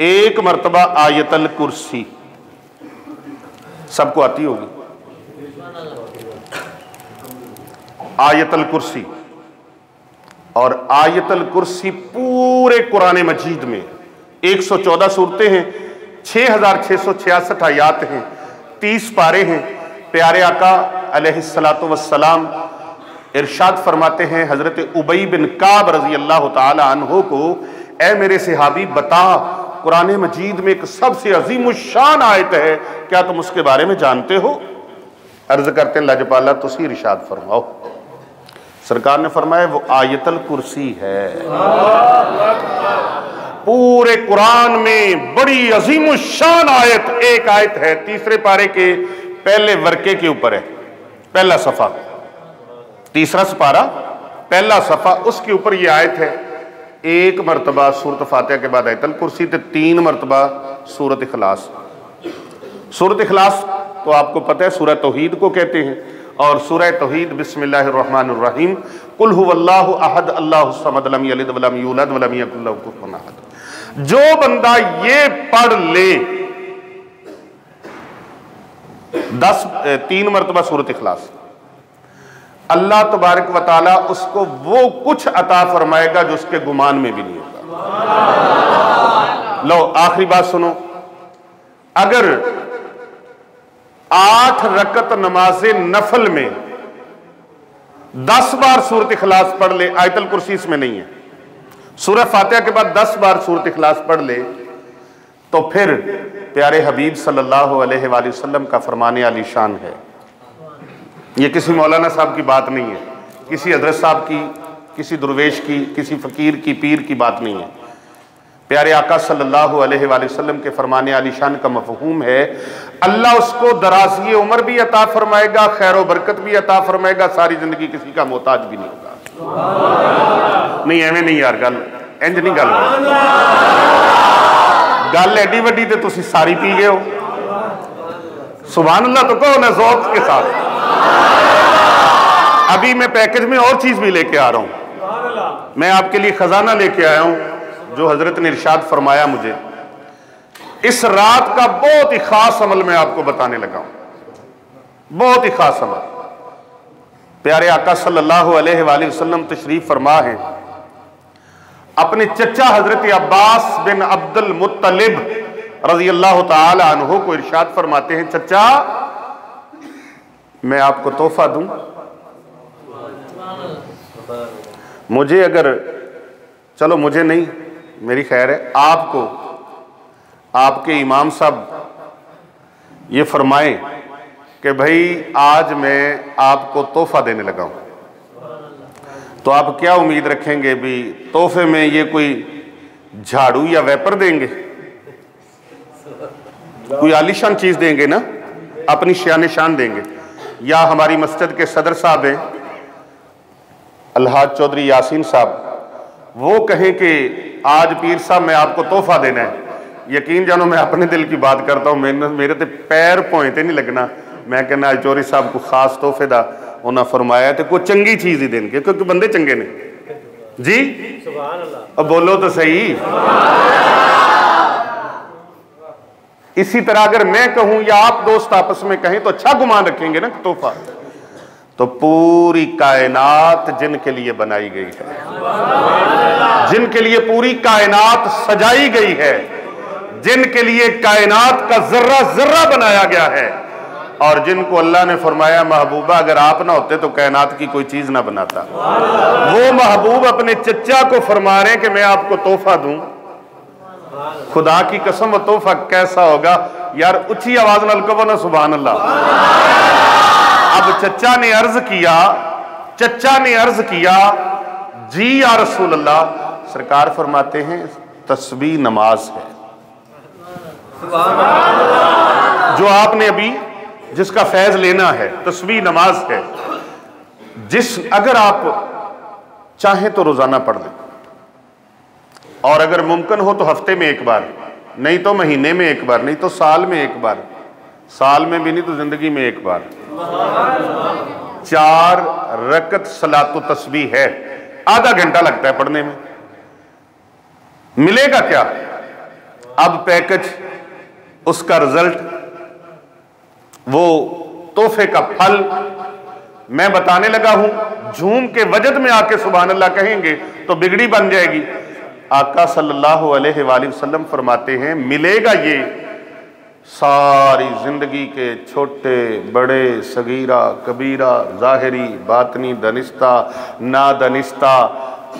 1 मरतबा आयतल कुर्सी, सबको आती होगी आयतल कुर्सी। और आयतल कुर्सी पूरे कुरान मजीद में 114 सूरतें हैं, 6666 आयात हैं, 30 पारे हैं। प्यारे आका अलैहिस्सलातु वस्सलाम इरशाद फरमाते हैं हजरत उबई बिन काब रजी अल्लाह ताला अन्हु को, ए मेरे सहाबी बता, कुरान मजीद में एक सबसे अजीमुशान आयत है, क्या तुम उसके बारे में जानते हो? अर्ज करते हैं लजपाला तुसी इरशाद फरमाओ। सरकार ने फरमाया वो आयतल कुर्सी है। पूरे कुरान में बड़ी अजीमुशान आयत, एक आयत है, 3 पारे के पहले वर्के के ऊपर है, पहला सफा, 3 पारा पहला सफा, उसके ऊपर ये आयत है। 1 मरतबा सूरत फातिहा के बाद आयतल कुर्सी, 3 मरतबा सूरत इखलास। सूरत इखलास तो आपको पता है सूरह तौहीद को कहते हैं, और सूरह तौहीद बिस्मिल्लाहिर्रहमानिर्रहीम, कुल हुवल्लाहु अहद अल्लाहुस समद लम यलिद वलम यूलद वलम यकुल लहू कुफुवन अहद। जो बंदा ये पढ़ ले 3 मरतबा सूरत इखलास, अल्लाह तबारक व तआला उसको वो कुछ अता फरमाएगा जो उसके गुमान में भी नहीं होगा। लो आखिरी बात सुनो, अगर 8 रकत नमाज़े नफल में 10 बार सूरत इखलास पढ़ ले, आयतल कुर्सी इसमें नहीं है, सूरह फातिहा के बाद 10 बार सूरत इखलास पढ़ ले, तो फिर प्यारे हबीब सल्लल्लाहु अलैहि वसल्लम का फरमाने आलीशान है। ये किसी मौलाना साहब की बात नहीं है, किसी हजरत साहब की, किसी दुर्वेश की, किसी फकीर की, पीर की बात नहीं है। प्यारे आका सल्लल्लाहु अलैहि वसल्लम के फरमाने आलीशान का मफहूम है, अल्लाह उसको दराज़ी उम्र भी अता फरमाएगा, खैर व बरकत भी अता फरमाएगा, सारी जिंदगी किसी का मोहताज भी नहीं होगा। नहीं एवं नहीं यार, गल इंज नहीं, गल एडी वड्डी ते तुसी सारी पी गए हो। सुभान अल्लाह तो कहो ना ज़ौक़ के साथ। अभी मैं पैकेज में और चीज भी लेके आ रहा हूं, मैं आपके लिए खजाना लेके आया हूं जो हजरत ने इरशाद फरमाया मुझे। इस रात का बहुत ही खास अमल मैं आपको बताने लगा हूं, बहुत ही खास अमल। प्यारे आका सल्लल्लाहु अलैहि वसल्लम तशरीफ फरमा है, अपने चचा हजरत अब्बास बिन अब्दुल मुत्तलिब रजी अल्लाह ताला अन्हु को इरशाद फरमाते हैं, चचा मैं आपको तोहफा दूं, मुझे अगर, चलो मुझे नहीं, मेरी खैर है, आपको आपके इमाम साहब ये फरमाएं कि भाई आज मैं आपको तोहफा देने लगा हूं, तो आप क्या उम्मीद रखेंगे भी तोहफे में ये कोई झाड़ू या वेपर देंगे? कोई आलीशान चीज देंगे ना, अपनी शान शान देंगे। या हमारी मस्जिद के सदर साहब हैं अलहाज चौधरी यासीन साहब, वो कहें कि आज पीर साहब मैं आपको तोहफा देना है, यकीन जानो मैं अपने दिल की बात करता हूँ, मेरे ते पैर पॉइंटे नहीं लगना। मैं कहना आज चौधरी साहब को खास तोहफे का उन्हें फरमाया तो कोई चंगी चीज ही देंगे, क्योंकि बंदे चंगे ने जी। अब बोलो तो सही। इसी तरह अगर मैं कहूं या आप दोस्त आपस में कहें तो अच्छा गुमान रखेंगे ना तोहफा। तो पूरी कायनात जिनके लिए बनाई गई है, जिनके लिए पूरी कायनात सजाई गई है, जिनके लिए कायनात का जर्रा जर्रा बनाया गया है, और जिनको अल्लाह ने फरमाया महबूबा अगर आप ना होते तो कायनात की कोई चीज ना बनाता, वो महबूब अपने चचा को फरमा रहे कि मैं आपको तोहफा दूं। खुदा की कसम वो तोहफा कैसा होगा यार, ऊंची आवाज नाल कहो ना सुभान अल्लाह। अब चचा ने अर्ज किया जी या रसूल अल्लाह, सरकार फरमाते हैं तस्बीह नमाज है जो आपने अभी जिसका फैज लेना है, तस्बीह नमाज है। अगर आप चाहें तो रोजाना पढ़ लें, और अगर मुमकिन हो तो हफ्ते में एक बार, नहीं तो महीने में एक बार, नहीं तो साल में एक बार, साल में भी नहीं तो जिंदगी में एक बार। 4 रकत सलातो तस्बीह है, आधा घंटा लगता है पढ़ने में। मिलेगा क्या? अब पैकेज, उसका रिजल्ट, वो तोहफे का फल मैं बताने लगा हूं। झूम के वजद में आके सुभान अल्लाह कहेंगे तो बिगड़ी बन जाएगी। आका सल्लल्लाहु अलैहि वसल्लम फरमाते हैं मिलेगा ये सारी जिंदगी के छोटे बड़े सगीरा कबीरा जाहिरी बातनी दनिस्ता नादनिस्ता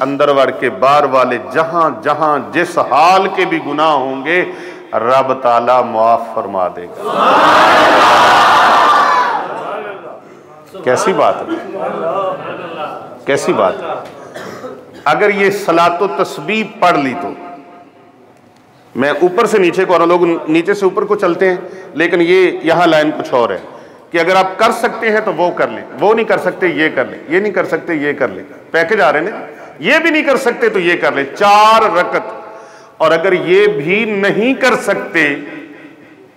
अंदरवर के बार वाले जहां जहां जिस हाल के भी गुनाह होंगे रब ताला मुआफ फरमा देगा। कैसी बात है, कैसी बात है। अगर ये सलातो तस्बीह पढ़ ली तो, मैं ऊपर से नीचे को, और लोग नीचे से ऊपर को चलते हैं, लेकिन ये यहां लाइन कुछ और है कि अगर आप कर सकते हैं तो वो कर लें, वो नहीं कर सकते ये कर लें, ये नहीं कर सकते ये कर लें। पैकेज आ रहे हैं, ये भी नहीं कर सकते तो ये कर लें, 4 रकत। और अगर ये भी नहीं कर सकते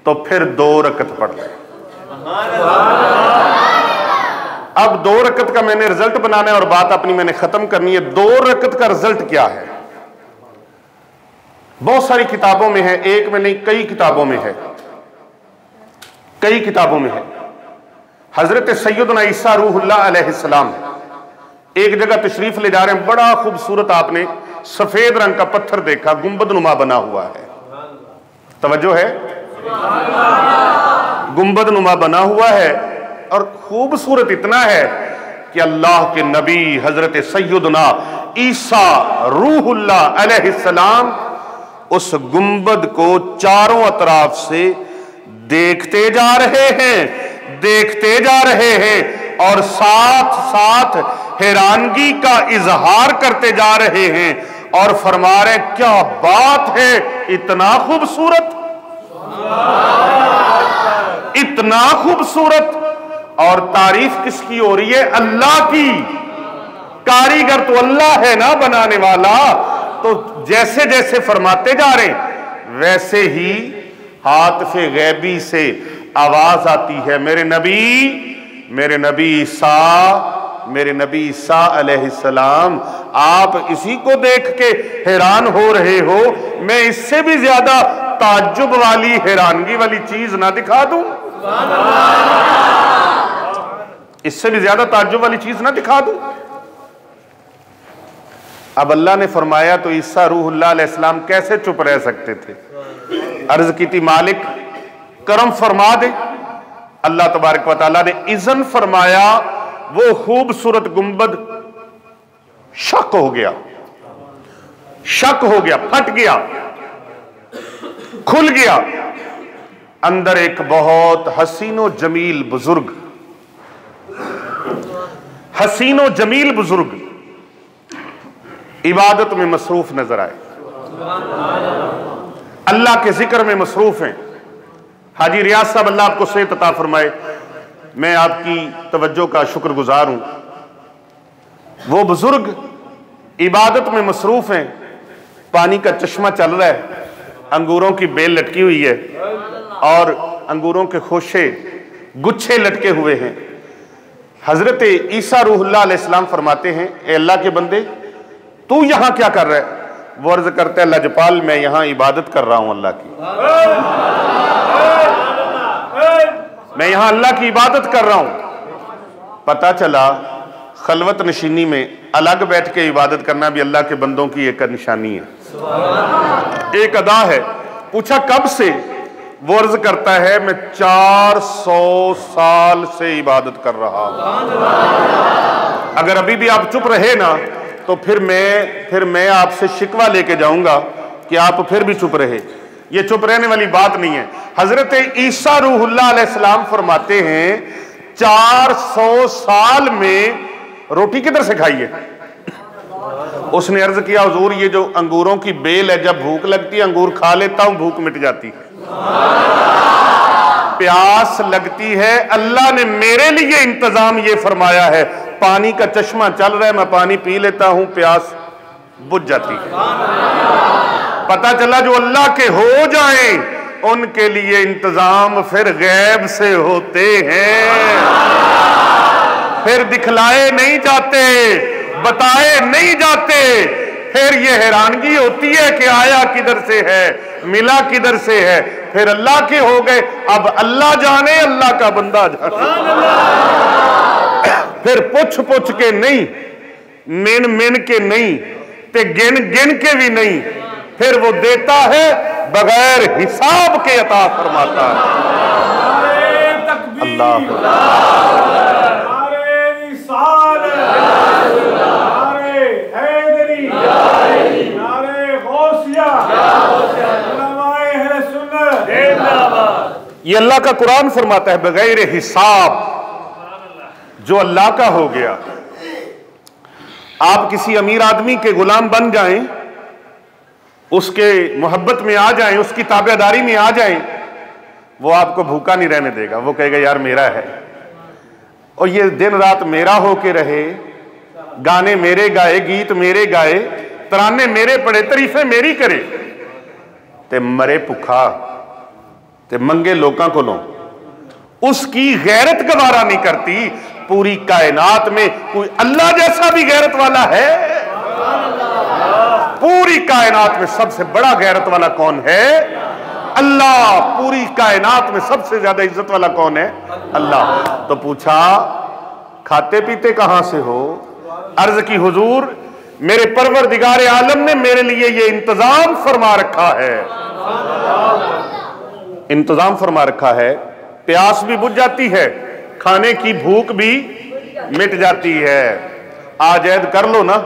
तो फिर 2 रकत पढ़ लें। अब 2 रकत का मैंने रिजल्ट बनाना है और बात अपनी मैंने खत्म करनी है। 2 रकत का रिजल्ट क्या है? बहुत सारी किताबों में है, एक में नहीं कई किताबों में है, कई किताबों में है। हजरत सैयदना ईसा रूहुल्लाह अलैहिस्सलाम एक जगह तशरीफ ले जा रहे हैं, बड़ा खूबसूरत आपने सफेद रंग का पत्थर देखा, गुंबद नुमा बना हुआ है। तवज्जो है, गुंबद नुमा बना हुआ है और खूबसूरत इतना है कि अल्लाह के नबी हजरत सैयदना ईसा रूहुल्लाह अलैहिस्सलाम उस गुंबद को चारों अतराफ से देखते जा रहे हैं, देखते जा रहे हैं, और साथ साथ हैरानगी का इजहार करते जा रहे हैं और फरमा रहे क्या बात है, इतना खूबसूरत, इतना खूबसूरत। और तारीफ किसकी हो रही है? अल्लाह की। कारीगर तो अल्लाह है ना, बनाने वाला। तो जैसे जैसे फरमाते जा रहे वैसे ही हाथ-ए गैबी से आवाज आती है, मेरे नबी ईसा अलैहिस्सलाम, आप इसी को देख के हैरान हो रहे हो, मैं इससे भी ज्यादा ताज्जुब वाली हैरानगी वाली चीज ना दिखा दूं? इससे भी ज्यादा ताज्जुब वाली चीज ना दिखा दूं? अब अल्लाह ने फरमाया तो ईसा रूहुल्लाह अलैहिस्सलाम कैसे चुप रह सकते थे? अर्ज की थी मालिक करम फरमा दे। अल्लाह तबारक व तआला ने इज़न फरमाया, वो खूबसूरत गुंबद शक हो गया, फट गया, खुल गया। अंदर एक बहुत हसीनो जमील बुजुर्ग इबादत में मसरूफ नजर आए, अल्लाह के जिक्र में मसरूफ हैं। हाजी रियाज साहब अल्लाह आपको सेहत अता फरमाए, मैं आपकी तवज्जो का शुक्रगुजार हूं। वो बुजुर्ग इबादत में मसरूफ हैं, पानी का चश्मा चल रहा है, अंगूरों की बेल लटकी हुई है और अंगूरों के खोशे गुच्छे लटके हुए हैं। हजरत ईसा रूहुल्लाह अलैहिस्सलाम फरमाते हैं, ए अल्लाह के बंदे तू यहां क्या कर रहा है? वो अर्ज करते हैं, लजपाल मैं यहां इबादत कर रहा हूं अल्लाह की, मैं यहां अल्लाह की इबादत कर रहा हूं। पता चला खलवत नशीनी में अलग बैठ के इबादत करना भी अल्लाह के बंदों की एक निशानी है, एक अदा है। पूछा कब से? वो अर्ज करता है मैं 400 साल से इबादत कर रहा हूं। अगर अभी भी आप चुप रहे ना तो फिर मैं आपसे शिकवा लेके जाऊंगा कि आप फिर भी चुप रहे। ये चुप रहने वाली बात नहीं है। हजरत ईसा रूहुल्लाह अलैहिस्सलाम फरमाते हैं 400 साल में रोटी किधर से खाई है? उसने अर्ज किया हुजूर ये जो अंगूरों की बेल है, जब भूख लगती है अंगूर खा लेता हूं, भूख मिट जाती है। प्यास लगती है, अल्लाह ने मेरे लिए इंतजाम ये फरमाया है, पानी का चश्मा चल रहा है, मैं पानी पी लेता हूं, प्यास बुझ जाती है। पता चला जो अल्लाह के हो जाएं उनके लिए इंतजाम फिर गैब से होते हैं, फिर दिखलाए नहीं जाते, बताए नहीं जाते। फिर ये हैरानगी होती है कि आया किधर से है, मिला किधर से है, फिर अल्लाह के हो गए। अब अल्लाह जाने, अल्लाह का बंदा जाने। फिर पुछ पुछ के नहीं, मिन मिन के नहीं, ते गिन गिन के भी नहीं, फिर वो देता है बगैर हिसाब के अता फरमाता है। अल्लाह ये अल्लाह का कुरान फरमाता है बगैर हिसाब। जो अल्लाह का हो गया, आप किसी अमीर आदमी के गुलाम बन जाएं, उसके मोहब्बत में आ जाएं, उसकी ताबेदारी में आ जाएं, वो आपको भूखा नहीं रहने देगा। वो कहेगा यार मेरा है, और ये दिन रात मेरा होके रहे, गाने मेरे गाए, गीत मेरे गाए, तराने मेरे पढ़े, तरीफे मेरी करे, ते मरे भुखा ते मंगे लोगों को लो। उसकी गैरत गवारा नहीं करती। पूरी कायनात में कोई अल्लाह जैसा भी गैरत वाला है? पूरी कायनात में सबसे बड़ा गैरत वाला कौन है? अल्लाह। पूरी कायनात में सबसे ज्यादा इज्जत वाला कौन है? अल्लाह। तो पूछा खाते पीते कहां से हो? अर्ज की हुजूर मेरे परवरदिगार आलम ने मेरे लिए ये इंतजाम फरमा रखा है, इंतजाम फरमा रखा है। प्यास भी बुझ जाती है, खाने की भूख भी मिट जाती है। आज ऐद कर लो ना,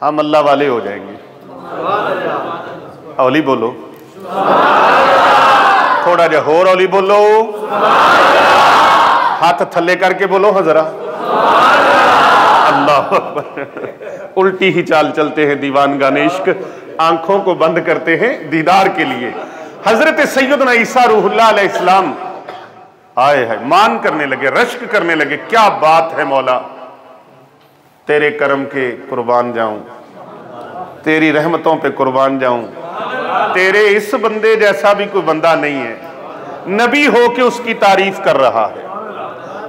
हम अल्लाह वाले हो जाएंगे। औली बोलो, थोड़ा जा होर औली बोलो, हाथ थल्ले करके बोलो हाँ जरा। अल्लाह। उल्टी ही चाल चलते हैं दीवानगाने इश्क, आंखों को बंद करते हैं दीदार के लिए। हजरत सैयदना ईसा रूहुल्लाह अलैहिस्सलाम आए हैं, मान करने लगे, रश्क करने लगे, क्या बात है मौला, तेरे करम के कुर्बान जाऊं, तेरी रहमतों पे कुर्बान जाऊं, तेरे इस बंदे जैसा भी कोई बंदा नहीं है, नबी हो के उसकी तारीफ कर रहा है।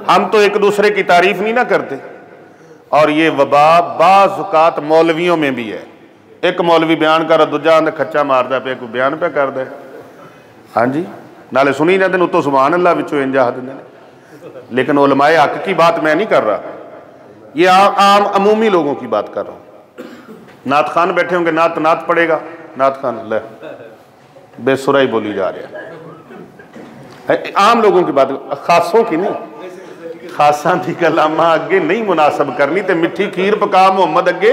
हम तो एक दूसरे की तारीफ नहीं ना करते। और ये वबा बाज़ मौलवियों में भी है। एक मौलवी बयान कर, दूजा आंदा खच्चा मारदा पे, कोई बयान पे कर दे, हाँ जी, नाले सुनी जाते हैं, उतो सुभान अल्लाह विचों इंजा देंगे। लेकिन उलमाए हक की बात मैं नहीं कर रहा, ये आम अमूमी लोगों की बात कर रहा हूँ। नात खान बैठे होंगे, नात पड़ेगा, नात खान ले बेसुरा ही बोली जा रहा है। आम लोगों की बात, खासों की नहीं। खासा की कलामा अगे नहीं मुनासब करनी, ते मिठी खीर पका मोहम्मद अगे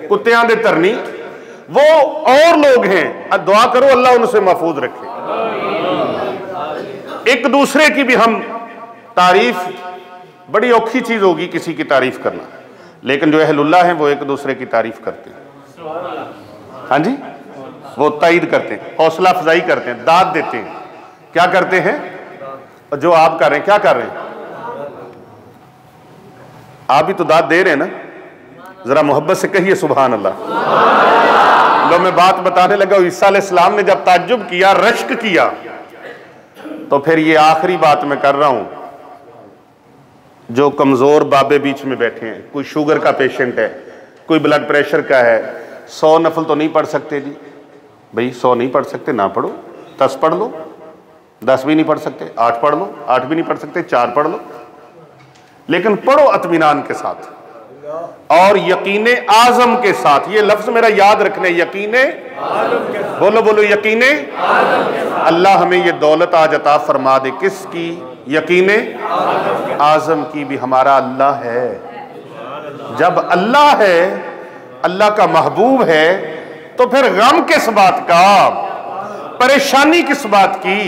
कुत्तियां दे धरनी। वो और लोग हैं, दुआ करो अल्लाह उनसे महफूज रखे। एक दूसरे की भी हम तारीफ, बड़ी औखी चीज होगी किसी की तारीफ करना, लेकिन जो अहलुल्लाह हैं वो एक दूसरे की तारीफ करते हैं। हाँ जी, वो ताईद करते हैं, हौसला अफजाई करते हैं, दाद देते हैं। क्या करते हैं? जो आप कर रहे हैं, क्या कर रहे हैं? आप भी तो दाद दे रहे हैं ना, जरा मोहब्बत से कहिए सुभान अल्लाह। लो मैं बात बताने लगा, ईसा अलैहिस्सलाम ने जब ताज्जुब किया, रश्क किया, तो फिर ये आखिरी बात मैं कर रहा हूं। जो कमजोर बाबे बीच में बैठे हैं, कोई शुगर का पेशेंट है, कोई ब्लड प्रेशर का है, 100 नफल तो नहीं पढ़ सकते जी भाई, 100 नहीं पढ़ सकते, ना पढ़ो, 10 पढ़ लो, 10 भी नहीं पढ़ सकते, 8 पढ़ लो, 8 भी नहीं पढ़ सकते, 4 पढ़ लो। लेकिन पढ़ो इत्मीनान के साथ और यकीन आजम के साथ। ये लफ्ज मेरा याद रखने, यकीन बोलो बोलो, यकीन अल्लाह हमें ये दौलत आज अता फरमा दे। किसकी? यकीन आजम की। भी हमारा अल्लाह है। जब अल्लाह है, अल्लाह का महबूब है, तो फिर गम किस बात का, परेशानी किस बात की?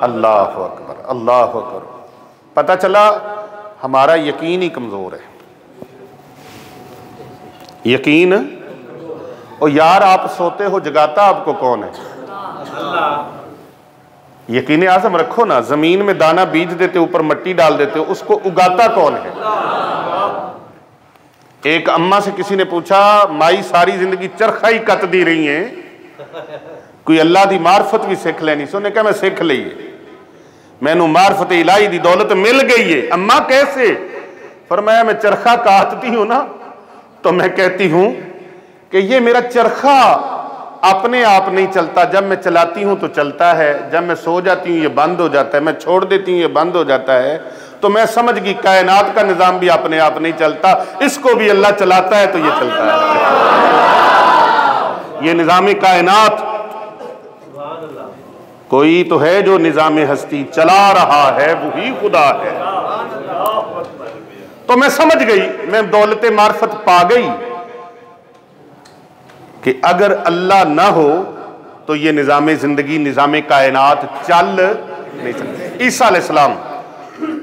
अल्लाह अकबर, अल्लाह अकबर। पता चला हमारा यकीन ही कमजोर है। यकीन, और यार आप सोते हो, जगाता आपको कौन है? यकीन आजम रखो ना। जमीन में दाना बीज देते, ऊपर मिट्टी डाल देते हो, उसको उगाता कौन है? एक अम्मा से किसी ने पूछा, माई सारी जिंदगी चरखा ही कत दी रही है, कोई अल्लाह दी मार्फत भी सीख लेनी। सो ने कहा मैं सीख ली है, मैनू मार्फत इलाही दी दौलत मिल गई है। अम्मा कैसे? फरमाया मैं चरखा काटती हूं ना, तो मैं कहती हूं कि ये मेरा चरखा अपने आप नहीं चलता, जब मैं चलाती हूं तो चलता है, जब मैं सो जाती हूं ये बंद हो जाता है, मैं छोड़ देती हूं ये बंद हो जाता है। तो मैं समझ गई कायनात का निजाम भी अपने आप नहीं चलता, इसको भी अल्लाह चलाता है तो ये चलता है। ये निजाम कायनात कोई तो है जो निजाम हस्ती चला रहा है, वही खुदा है। तो मैं समझ गई, मैं दौलत मार्फत पा गई कि अगर अल्लाह ना हो तो ये निजाम जिंदगी, निजाम कायनात चल नहीं सकते। ईसा अलैहिस्सलाम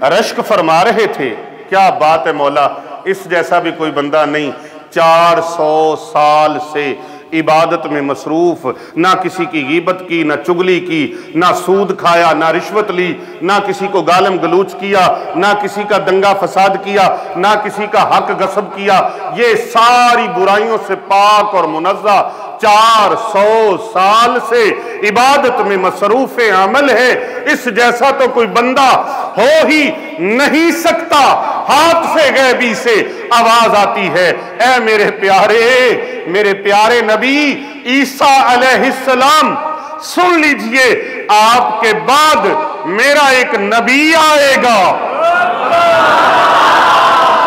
रश्क फरमा रहे थे, क्या बात है मौला, इस जैसा भी कोई बंदा नहीं, 400 साल से इबादत में मसरूफ, ना किसी की गीबत की, ना चुगली की, ना सूद खाया, ना रिश्वत ली, ना किसी को गालम गलूच किया, ना किसी का दंगा फसाद किया, ना किसी का हक गस्ब किया, ये सारी बुराइयों से पाक और मुनज़्ज़ा 400 साल से इबादत में मसरूफ अमल है। इस जैसा तो कोई बंदा हो ही नहीं सकता। हाथ से गैबी से आवाज आती है, ऐ मेरे प्यारे नबी ईसा अलैहिस्सलाम, सुन लीजिए आपके बाद मेरा एक नबी आएगा,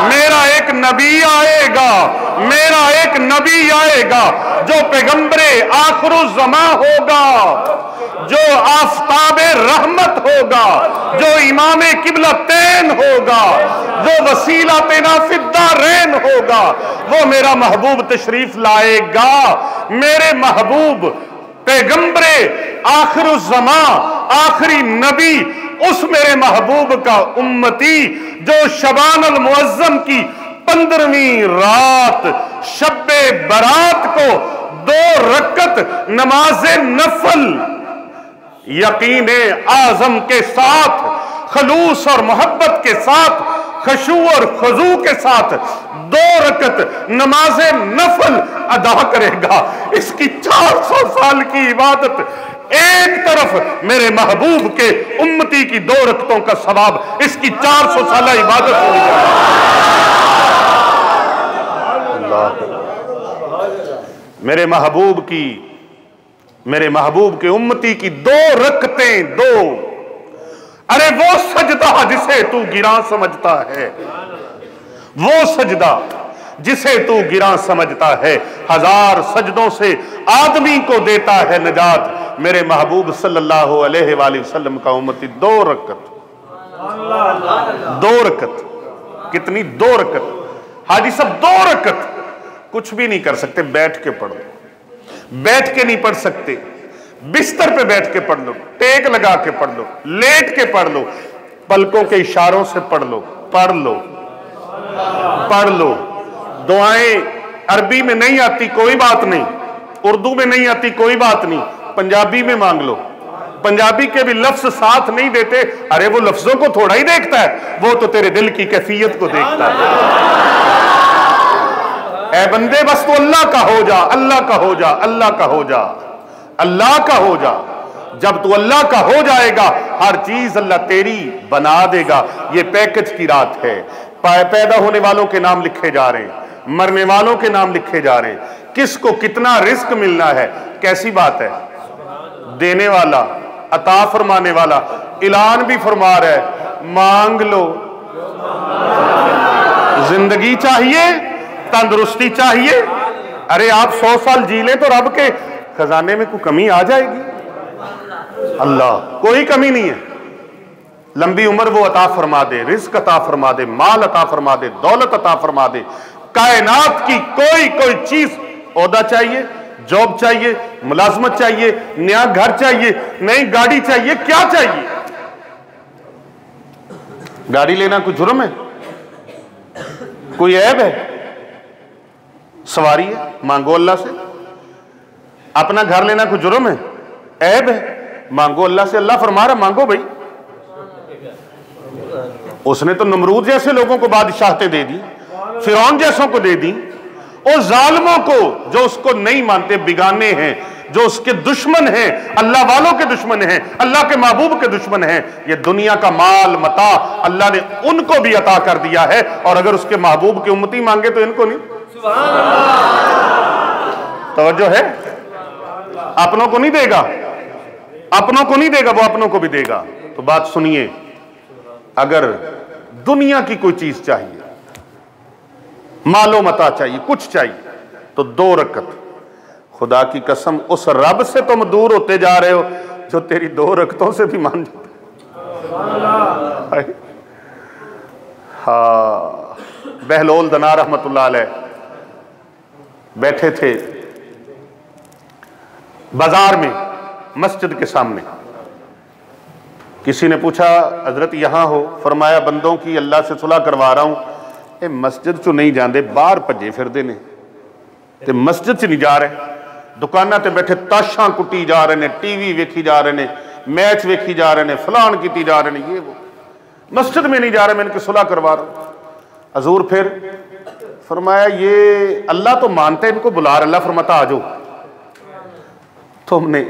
मेरा एक नबी आएगा, मेरा एक नबी आएगा जो पैगंबरे आखिरुज़्ज़मा होगा, जो आफ़ताबे रहमत होगा, जो इमामे किबलतैन होगा, जो वसीला तेना फिद्दारैन होगा, वो मेरा महबूब तशरीफ लाएगा। मेरे महबूब पैगंबरे आखिरुज़्ज़मा, आखिरी नबी, उस मेरे महबूब का उम्मती जो शबान अल मुअज़्ज़म की 15वीं रात शब्बे बरात को 2 रकत नमाज़े नफल यकीन आज़म के साथ, खलूस और मोहब्बत के साथ, खशू और खुजू के साथ 2 रकत नमाज़े नफल अदा करेगा। इसकी 400 साल की इबादत, एक तरफ मेरे महबूब के उम्मती की 2 रकतों का सवाब, इसकी 400 साल इबादत हो जाए। मेरे महबूब के उम्मती की 2 रकतें, 2। अरे वो सजदा जिसे तू गिरा समझता है, वो सजदा जिसे तू गिरा समझता है, 1000 सजदों से आदमी को देता है नजात। मेरे महबूब सल्लल्लाहु अलैहि वसल्लम का उम्मती 2 रकत, 2 रकत, कितनी? 2 रकत। हाजी सब 2 रकत कुछ भी नहीं कर सकते, बैठ के पढ़ो। बैठ के नहीं पढ़ सकते, बिस्तर पे बैठ के पढ़ लो, टेक लगा के पढ़ लो, लेट के पढ़ लो, पलकों के इशारों से पढ़ लो, पढ़ लो, पढ़ लो। दुआएं अरबी में नहीं आती कोई बात नहीं, उर्दू में नहीं आती कोई बात नहीं, पंजाबी में मांग लो। पंजाबी के भी लफ्ज साथ नहीं देते, अरे वो लफ्जों को थोड़ा ही देखता है, वो तो तेरे दिल की कैफियत को देखता है। ऐ बंदे बस तू अल्लाह का हो जा, अल्लाह का हो जा, अल्लाह का हो जा, अल्लाह का हो जा। जब तू अल्लाह का हो जाएगा, हर चीज अल्लाह तेरी बना देगा। ये पैकेज की रात है। पैदा होने वालों के नाम लिखे जा रहे हैं, मरने वालों के नाम लिखे जा रहे हैं, किसको कितना रिस्क मिलना है। कैसी बात है, देने वाला, अता फरमाने वाला ऐलान भी फरमा रहा है, मांग लो जिंदगी चाहिए, तंदुरुस्ती चाहिए। अरे आप 100 साल जी लें तो रब के खजाने में कोई कमी आ जाएगी? अल्लाह कोई कमी नहीं है। लंबी उम्र वो अता फरमा दे, रिज्क अता फरमा दे, माल अता फरमा दे, दौलत अता फरमा दे। कायनात की कोई चीज, ओहदा चाहिए, जॉब चाहिए, मुलाजमत चाहिए, नया घर चाहिए, नई गाड़ी चाहिए, क्या चाहिए? गाड़ी लेना कोई जुर्म है? कोई ऐब है? सवारी है, मांगो अल्लाह से। अपना घर लेना कोई जुर्म है? ऐब है? मांगो अल्लाह से। अल्लाह फरमा रहा मांगो भाई। उसने तो नमरूद जैसे लोगों को बादशाहतें दे दी, फिरौन जैसों को दे दी, और जालिमों को जो उसको नहीं मानते, बिगाने हैं, जो उसके दुश्मन हैं, अल्लाह वालों के दुश्मन हैं, अल्लाह के महबूब के दुश्मन हैं, ये दुनिया का माल मता अल्लाह ने उनको भी अता कर दिया है। और अगर उसके महबूब की उम्मती मांगे तो इनको नहीं। तवज्जो है? अपनों को नहीं देगा, अपनों को नहीं देगा, वो अपनों को भी देगा। तो बात सुनिए, अगर दुनिया की कोई चीज चाहिए, मालो मता चाहिए, कुछ चाहिए, तो 2 रकत, खुदा की कसम उस रब से तुम दूर होते जा रहे हो जो तेरी 2 रकतों से भी मान जाता है। हाँ, बहलोल दना रहमतुल्लाह अलैह बैठे थे बाजार में, मस्जिद के सामने। किसी ने पूछा हजरत यहां हो? फरमाया बंदों की अल्लाह से सुलह करवा रहा हूं। ए मस्जिद चो नहीं जाते, बाहर भजे फिरते ने ते मस्जिद च नहीं जा रहे। दुकाना ते बैठे ताशा कुटी जा रहे ने, टीवी वेखी जा रहे ने, मैच वेखी जा रहे ने, फलान की जा रहे ने, ये वो। मस्जिद में नहीं जा रहे, मैं इनकी सुलह करवा रहा हूं। हजूर फिर फरमाया ये अल्लाह तो मानते, इनको बुला रहा। अल्लाह फरमाता आ जाओ। तुमने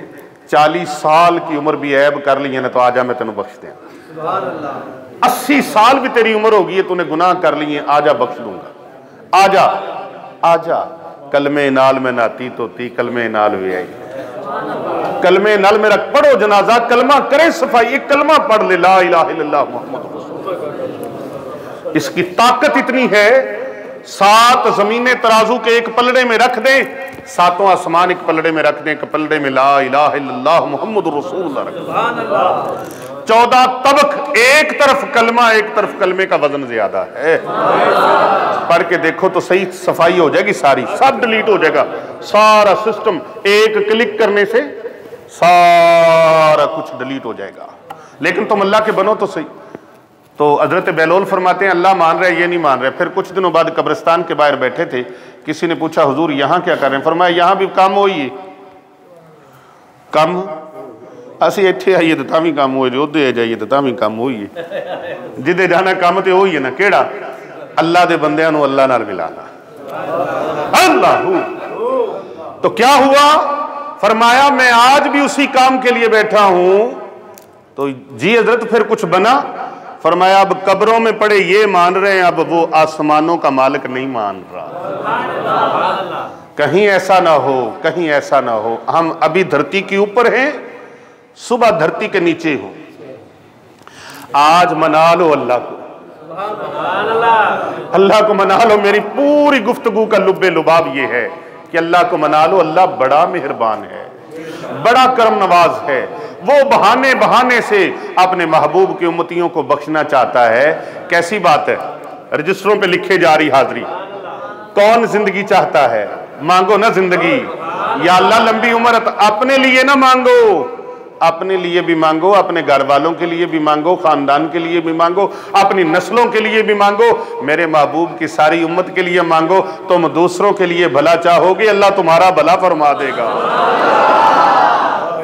40 साल की उम्र भी ऐब कर ली है ना, तो आजा मैं तेन बख्श दे। 80 साल भी तेरी उम्र होगी है, तूने गुनाह कर लिए, आजा बख्श दूंगा। आजा आजा। कलमे नाल में नाती तोती, कलमे नाल वे आई। कलमे नाल मेरा पढ़ो जनाजा, कलमा करे सफाई। एक कलमा पढ़ ले, ला इलाहा इल्लल्लाह मुहम्मद रसूलुल्लाह। इसकी ताकत इतनी है, 7 जमीनें तराजू के एक पलड़े में रख दें, 7 आसमान एक पलड़े में रख दें, एक पलड़े में ला इलाहा इल्लल्लाह मुहम्मद रसूलुल्लाह रख दें। 14 तबक, एक तरफ कलमा, एक तरफ कलमे का वजन ज्यादा है। पढ़ के देखो तो सही, सफाई हो जाएगी, सारी सब डिलीट हो जाएगा, सारा सिस्टम एक क्लिक करने से सारा कुछ डिलीट हो जाएगा। लेकिन तुम अल्लाह के बनो तो सही। तो हजरत बहलोल फरमाते हैं अल्लाह मान रहे, ये नहीं मान रहे। फिर कुछ दिनों बाद कब्रिस्तान के बाहर बैठे थे, किसी ने पूछा हुजूर यहाँ क्या कर रहे हैं? फरमाया यहाँ भी काम हो ही कम, ਅਸੀਂ ਇੱਥੇ ਆਈਏ तो ਤਾਂ ਵੀ ਕੰਮ ਹੋਏ, ਉਹਦੇ ਜਾਈਏ तो ਤਾਂ ਵੀ ਕੰਮ ਹੋਈਏ। जिदे जाना काम तो वही है ना, केड़ा? अल्लाह के बंदियां नूं अल्लाह नाल मिलाना। अल्लाह। तो क्या हुआ? फरमाया मैं आज भी उसी काम के लिए बैठा हूं। तो जी हजरत फिर कुछ बना? फरमाया अब कब्रों में पड़े ये मान रहे हैं, अब वो आसमानों का मालिक नहीं मान रहा। कहीं ऐसा ना हो, कहीं ऐसा ना हो, हम अभी धरती के ऊपर हैं, सुबह धरती के नीचे हो। आज मना लो अल्लाह को, अल्लाह को मना लो। मेरी पूरी गुफ्तगू का लुब्बे लुबाब ये है कि अल्लाह को मना लो। अल्लाह बड़ा मेहरबान है, बड़ा करम नवाज है। वो बहाने बहाने से अपने महबूब की उम्मतियों को बख्शना चाहता है। कैसी बात है? रजिस्टरों पे लिखे जा रही हाजिरी। कौन जिंदगी चाहता है? मांगो ना जिंदगी। या अल्लाह लंबी उम्र, अपने लिए ना मांगो, अपने लिए भी मांगो, अपने घर वालों के लिए भी मांगो, खानदान के लिए भी मांगो, अपनी नस्लों के लिए भी मांगो, मेरे महबूब की सारी उम्मत के लिए मांगो। तुम दूसरों के लिए भला चाहोगे, अल्लाह तुम्हारा भला फरमा देगा।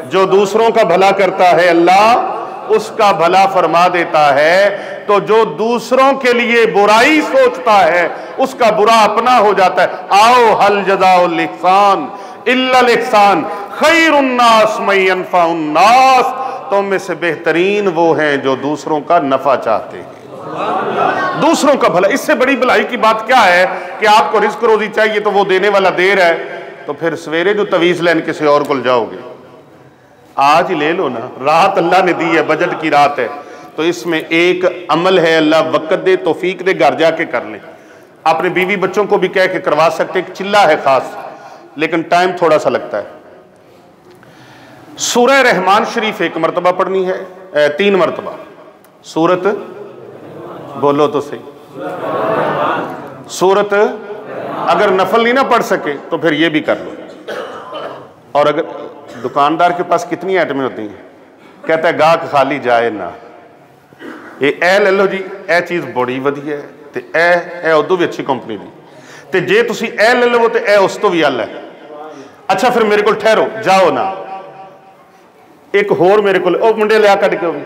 जो दूसरों का भला करता है अल्लाह उसका भला फरमा देता है। तो जो दूसरों के लिए बुराई सोचता है उसका बुरा अपना हो जाता है। आओ हल जज़ाउल इहसान इल्लल इहसान खैरुन नास मन यनफउन नास। तुम में से बेहतरीन वो हैं जो दूसरों का नफा चाहते हैं, दूसरों का भला। इससे बड़ी भलाई की बात क्या है कि आपको रिस्क रोजी चाहिए तो वो देने वाला दे रहा है, तो फिर सवेरे जो तवीज लेन किसी और को जाओगे, आज ही ले लो ना। रात अल्लाह ने दी है, बजट की रात है, तो इसमें एक अमल है, अल्लाह वक़्त दे, तौफीक दे, घर जाके कर लें। अपने बीवी बच्चों को भी कह के करवा सकते, एक चिल्ला है खास, लेकिन टाइम थोड़ा सा लगता है। सूरह रहमान शरीफ एक मरतबा पढ़नी है, 3 मरतबा। सूरत बोलो तो सही, सूरत अगर नफल नहीं ना पढ़ सके तो फिर ये भी कर लो। और अगर दुकानदार के पास कितनी आइटमें होती हैं, कहता है गाहक खाली जाए ना, ये ए ले लो जी, ए चीज़ बड़ी वधिया है, तो ए उदों भी अच्छी कंपनी दी, तो जे तुसी ए ले लो तो ए उस तो भी अल है। अच्छा फिर मेरे को ठहरो, जाओ ना, एक होर मेरे को मुंडे लिया कट के भी,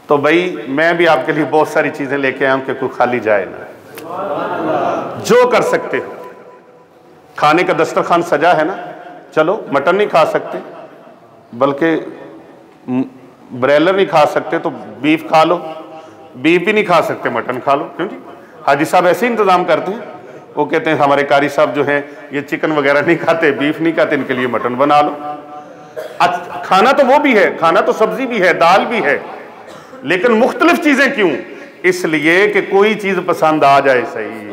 तो भाई मैं भी आपके लिए बहुत सारी चीजें लेके आया हूं कि कोई खाली जाए ना। जो कर सकते हो, खाने का दस्तरखान सजा है ना, चलो मटन नहीं खा सकते, बल्कि ब्रॉयलर नहीं खा सकते तो बीफ खा लो, बीफ भी नहीं खा सकते मटन खा लो, क्यों जी? हाजी साहब ऐसे इंतजाम करते हैं, वो कहते हैं हमारे कारी साहब जो हैं ये चिकन वगैरह नहीं खाते, बीफ नहीं खाते, इनके लिए मटन बना लो। खाना तो वो भी है, खाना तो सब्जी भी है, दाल भी है, लेकिन मुख्तलिफ चीजें क्यों? इसलिए कि कोई चीज पसंद आ जाए सही,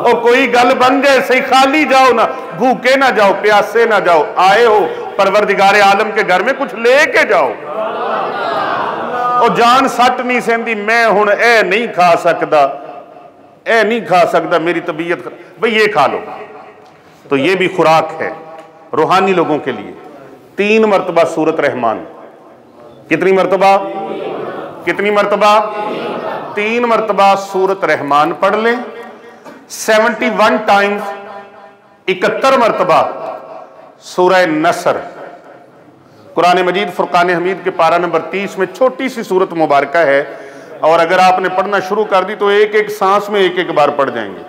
और कोई गल बन जाए सही, खाली जाओ ना, भूखे ना जाओ, प्यासे ना जाओ, आए हो परवरदिगारे आलम के घर में कुछ लेके जाओ। और जान सट नहीं सहती, मैं हुण ए नहीं खा सकता, ए नहीं खा सकता, मेरी तबीयत भाई ये खा लो, तो ये भी खुराक है रूहानी लोगों के लिए। 3 मरतबा सूरत रहमान, कितनी मरतबा? कितनी मरतबा? 3 मरतबा सूरत रहमान पढ़ लें। 71 टाइम्स 71 मरतबा सूरह नसर, कुरान मजीद फुरकान हमीद के पारा नंबर 30 में छोटी सी सूरत मुबारका है, और अगर आपने पढ़ना शुरू कर दी तो एक एक सांस में एक एक बार पढ़ जाएंगे।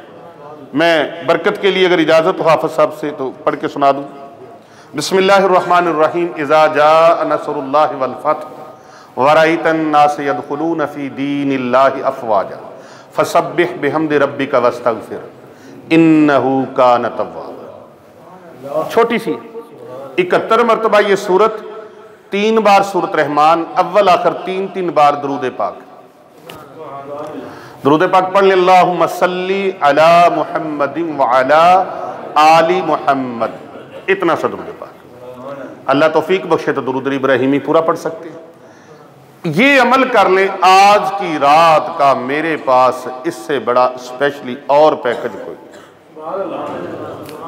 मैं बरकत के लिए अगर इजाजत हो हाफिज साहब से तो पढ़ के सुना दूं। बिस्मिल्लाहिर्रहमानिर्रहीम, इज़ा जाअ नस्रुल्लाहि वल फतह वरअयतन नास यदखुलून फी दीनिल्लाहि अफ़वाजा फसब्बिह बिहम्दि रब्बिका वस्तगफिर इन्नहु कान तव्वाबा। छोटी सी 71 मरतबा ये सूरत, 3 बार सूरत रहमान, अव्वल आखिर 3 बार दरूद पाक। दरूद पाक पढ़ ले, अल्लाहुम्मा सल्ली अला मुहम्मदिन व अला आली मुहम्मद, इतना सा दरूद पाक। अल्लाह तौफीक बख्शे तो दरूद इब्राहिमी पूरा पढ़ सकते हैं। ये अमल कर ले, आज की रात का मेरे पास इससे बड़ा स्पेशली और पैकेज कोई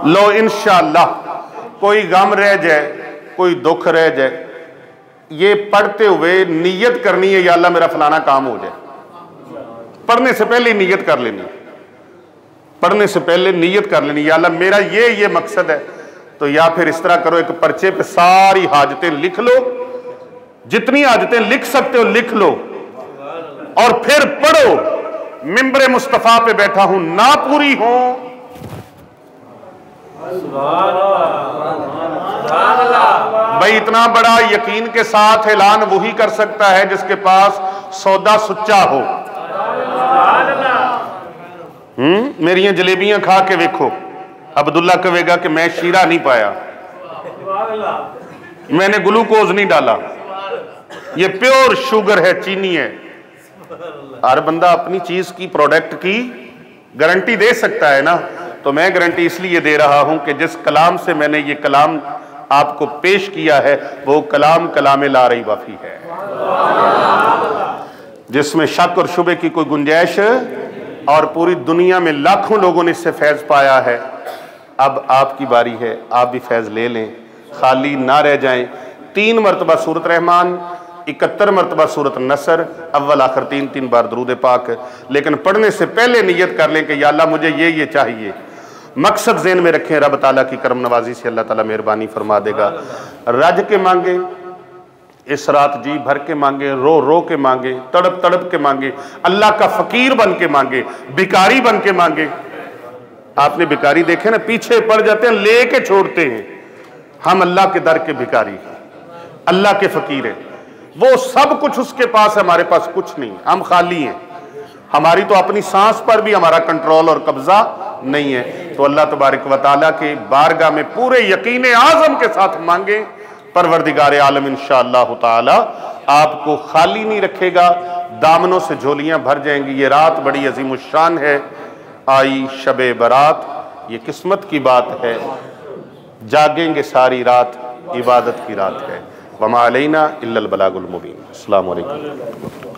लो इंशाअल्लाह। कोई गम रह जाए, कोई दुख रह जाए, ये पढ़ते हुए नीयत करनी है, या अल्लाह मेरा फलाना काम हो जाए। पढ़ने से पहले नीयत कर लेनी, पढ़ने से पहले नीयत कर लेनी, या अल्लाह मेरा ये मकसद है। तो या फिर इस तरह करो, एक पर्चे पे सारी हाजतें लिख लो, जितनी हाजतें लिख सकते हो लिख लो, और फिर पढ़ो। मिंबरे मुस्तफा पे बैठा हूं, ना पूरी हो भाई, इतना बड़ा यकीन के साथ ऐलान वही कर सकता है जिसके पास सौदा सुच्चा हो। मेरी जलेबियां खा के देखो, अब्दुल्ला कहेगा कि मैं शीरा नहीं पाया, मैंने ग्लूकोज नहीं डाला, ये प्योर शुगर है, चीनी है। हर बंदा अपनी चीज की, प्रोडक्ट की गारंटी दे सकता है ना। तो मैं गारंटी इसलिए दे रहा हूं कि जिस कलाम से मैंने ये कलाम आपको पेश किया है वो कलाम कलाम ला रही वाफी है, जिसमें शक और शुबे की कोई गुंजाइश, और पूरी दुनिया में लाखों लोगों ने इससे फैज पाया है। अब आपकी बारी है, आप भी फैज ले लें, खाली ना रह जाएं। 3 मरतबा सूरत रहमान, 71 मरतबा सूरत नसर, अव्वल आखिर 3 बार दरूद पाक। लेकिन पढ़ने से पहले नियत कर लें कि या अल्लाह मुझे ये चाहिए। मकसद ज़हन में रखें, रब ताला की करम नवाजी से अल्लाह ताला मेहरबानी फरमा देगा। रज के मांगे, इस रात जी भर के मांगे, रो रो के मांगे, तड़प तड़प के मांगे, अल्लाह का फकीर बन के मांगे, भिखारी बन के मांगे। आपने भिखारी देखे ना, पीछे पड़ जाते हैं, लेके छोड़ते हैं। हम अल्लाह के दर के भिखारी हैं, अल्लाह के फकीर हैं। वो सब कुछ उसके पास है, हमारे पास कुछ नहीं, हम खाली हैं। हमारी तो अपनी सांस पर भी हमारा कंट्रोल और कब्जा नहीं है। तो अल्लाह तबारक व तआला के बारगाह में पूरे यकीन आज़म के साथ मांगे, परवरदिगार आलम इंशाअल्लाह ताला आपको खाली नहीं रखेगा, दामनों से झोलियां भर जाएंगी। ये रात बड़ी अजीमुशान है, आई शबे बारात, ये किस्मत की बात है, जागेंगे सारी रात, इबादत की रात है। वमा अलैना इल्लल बलागुल मुबीन। अस्सलामु अलैकुम।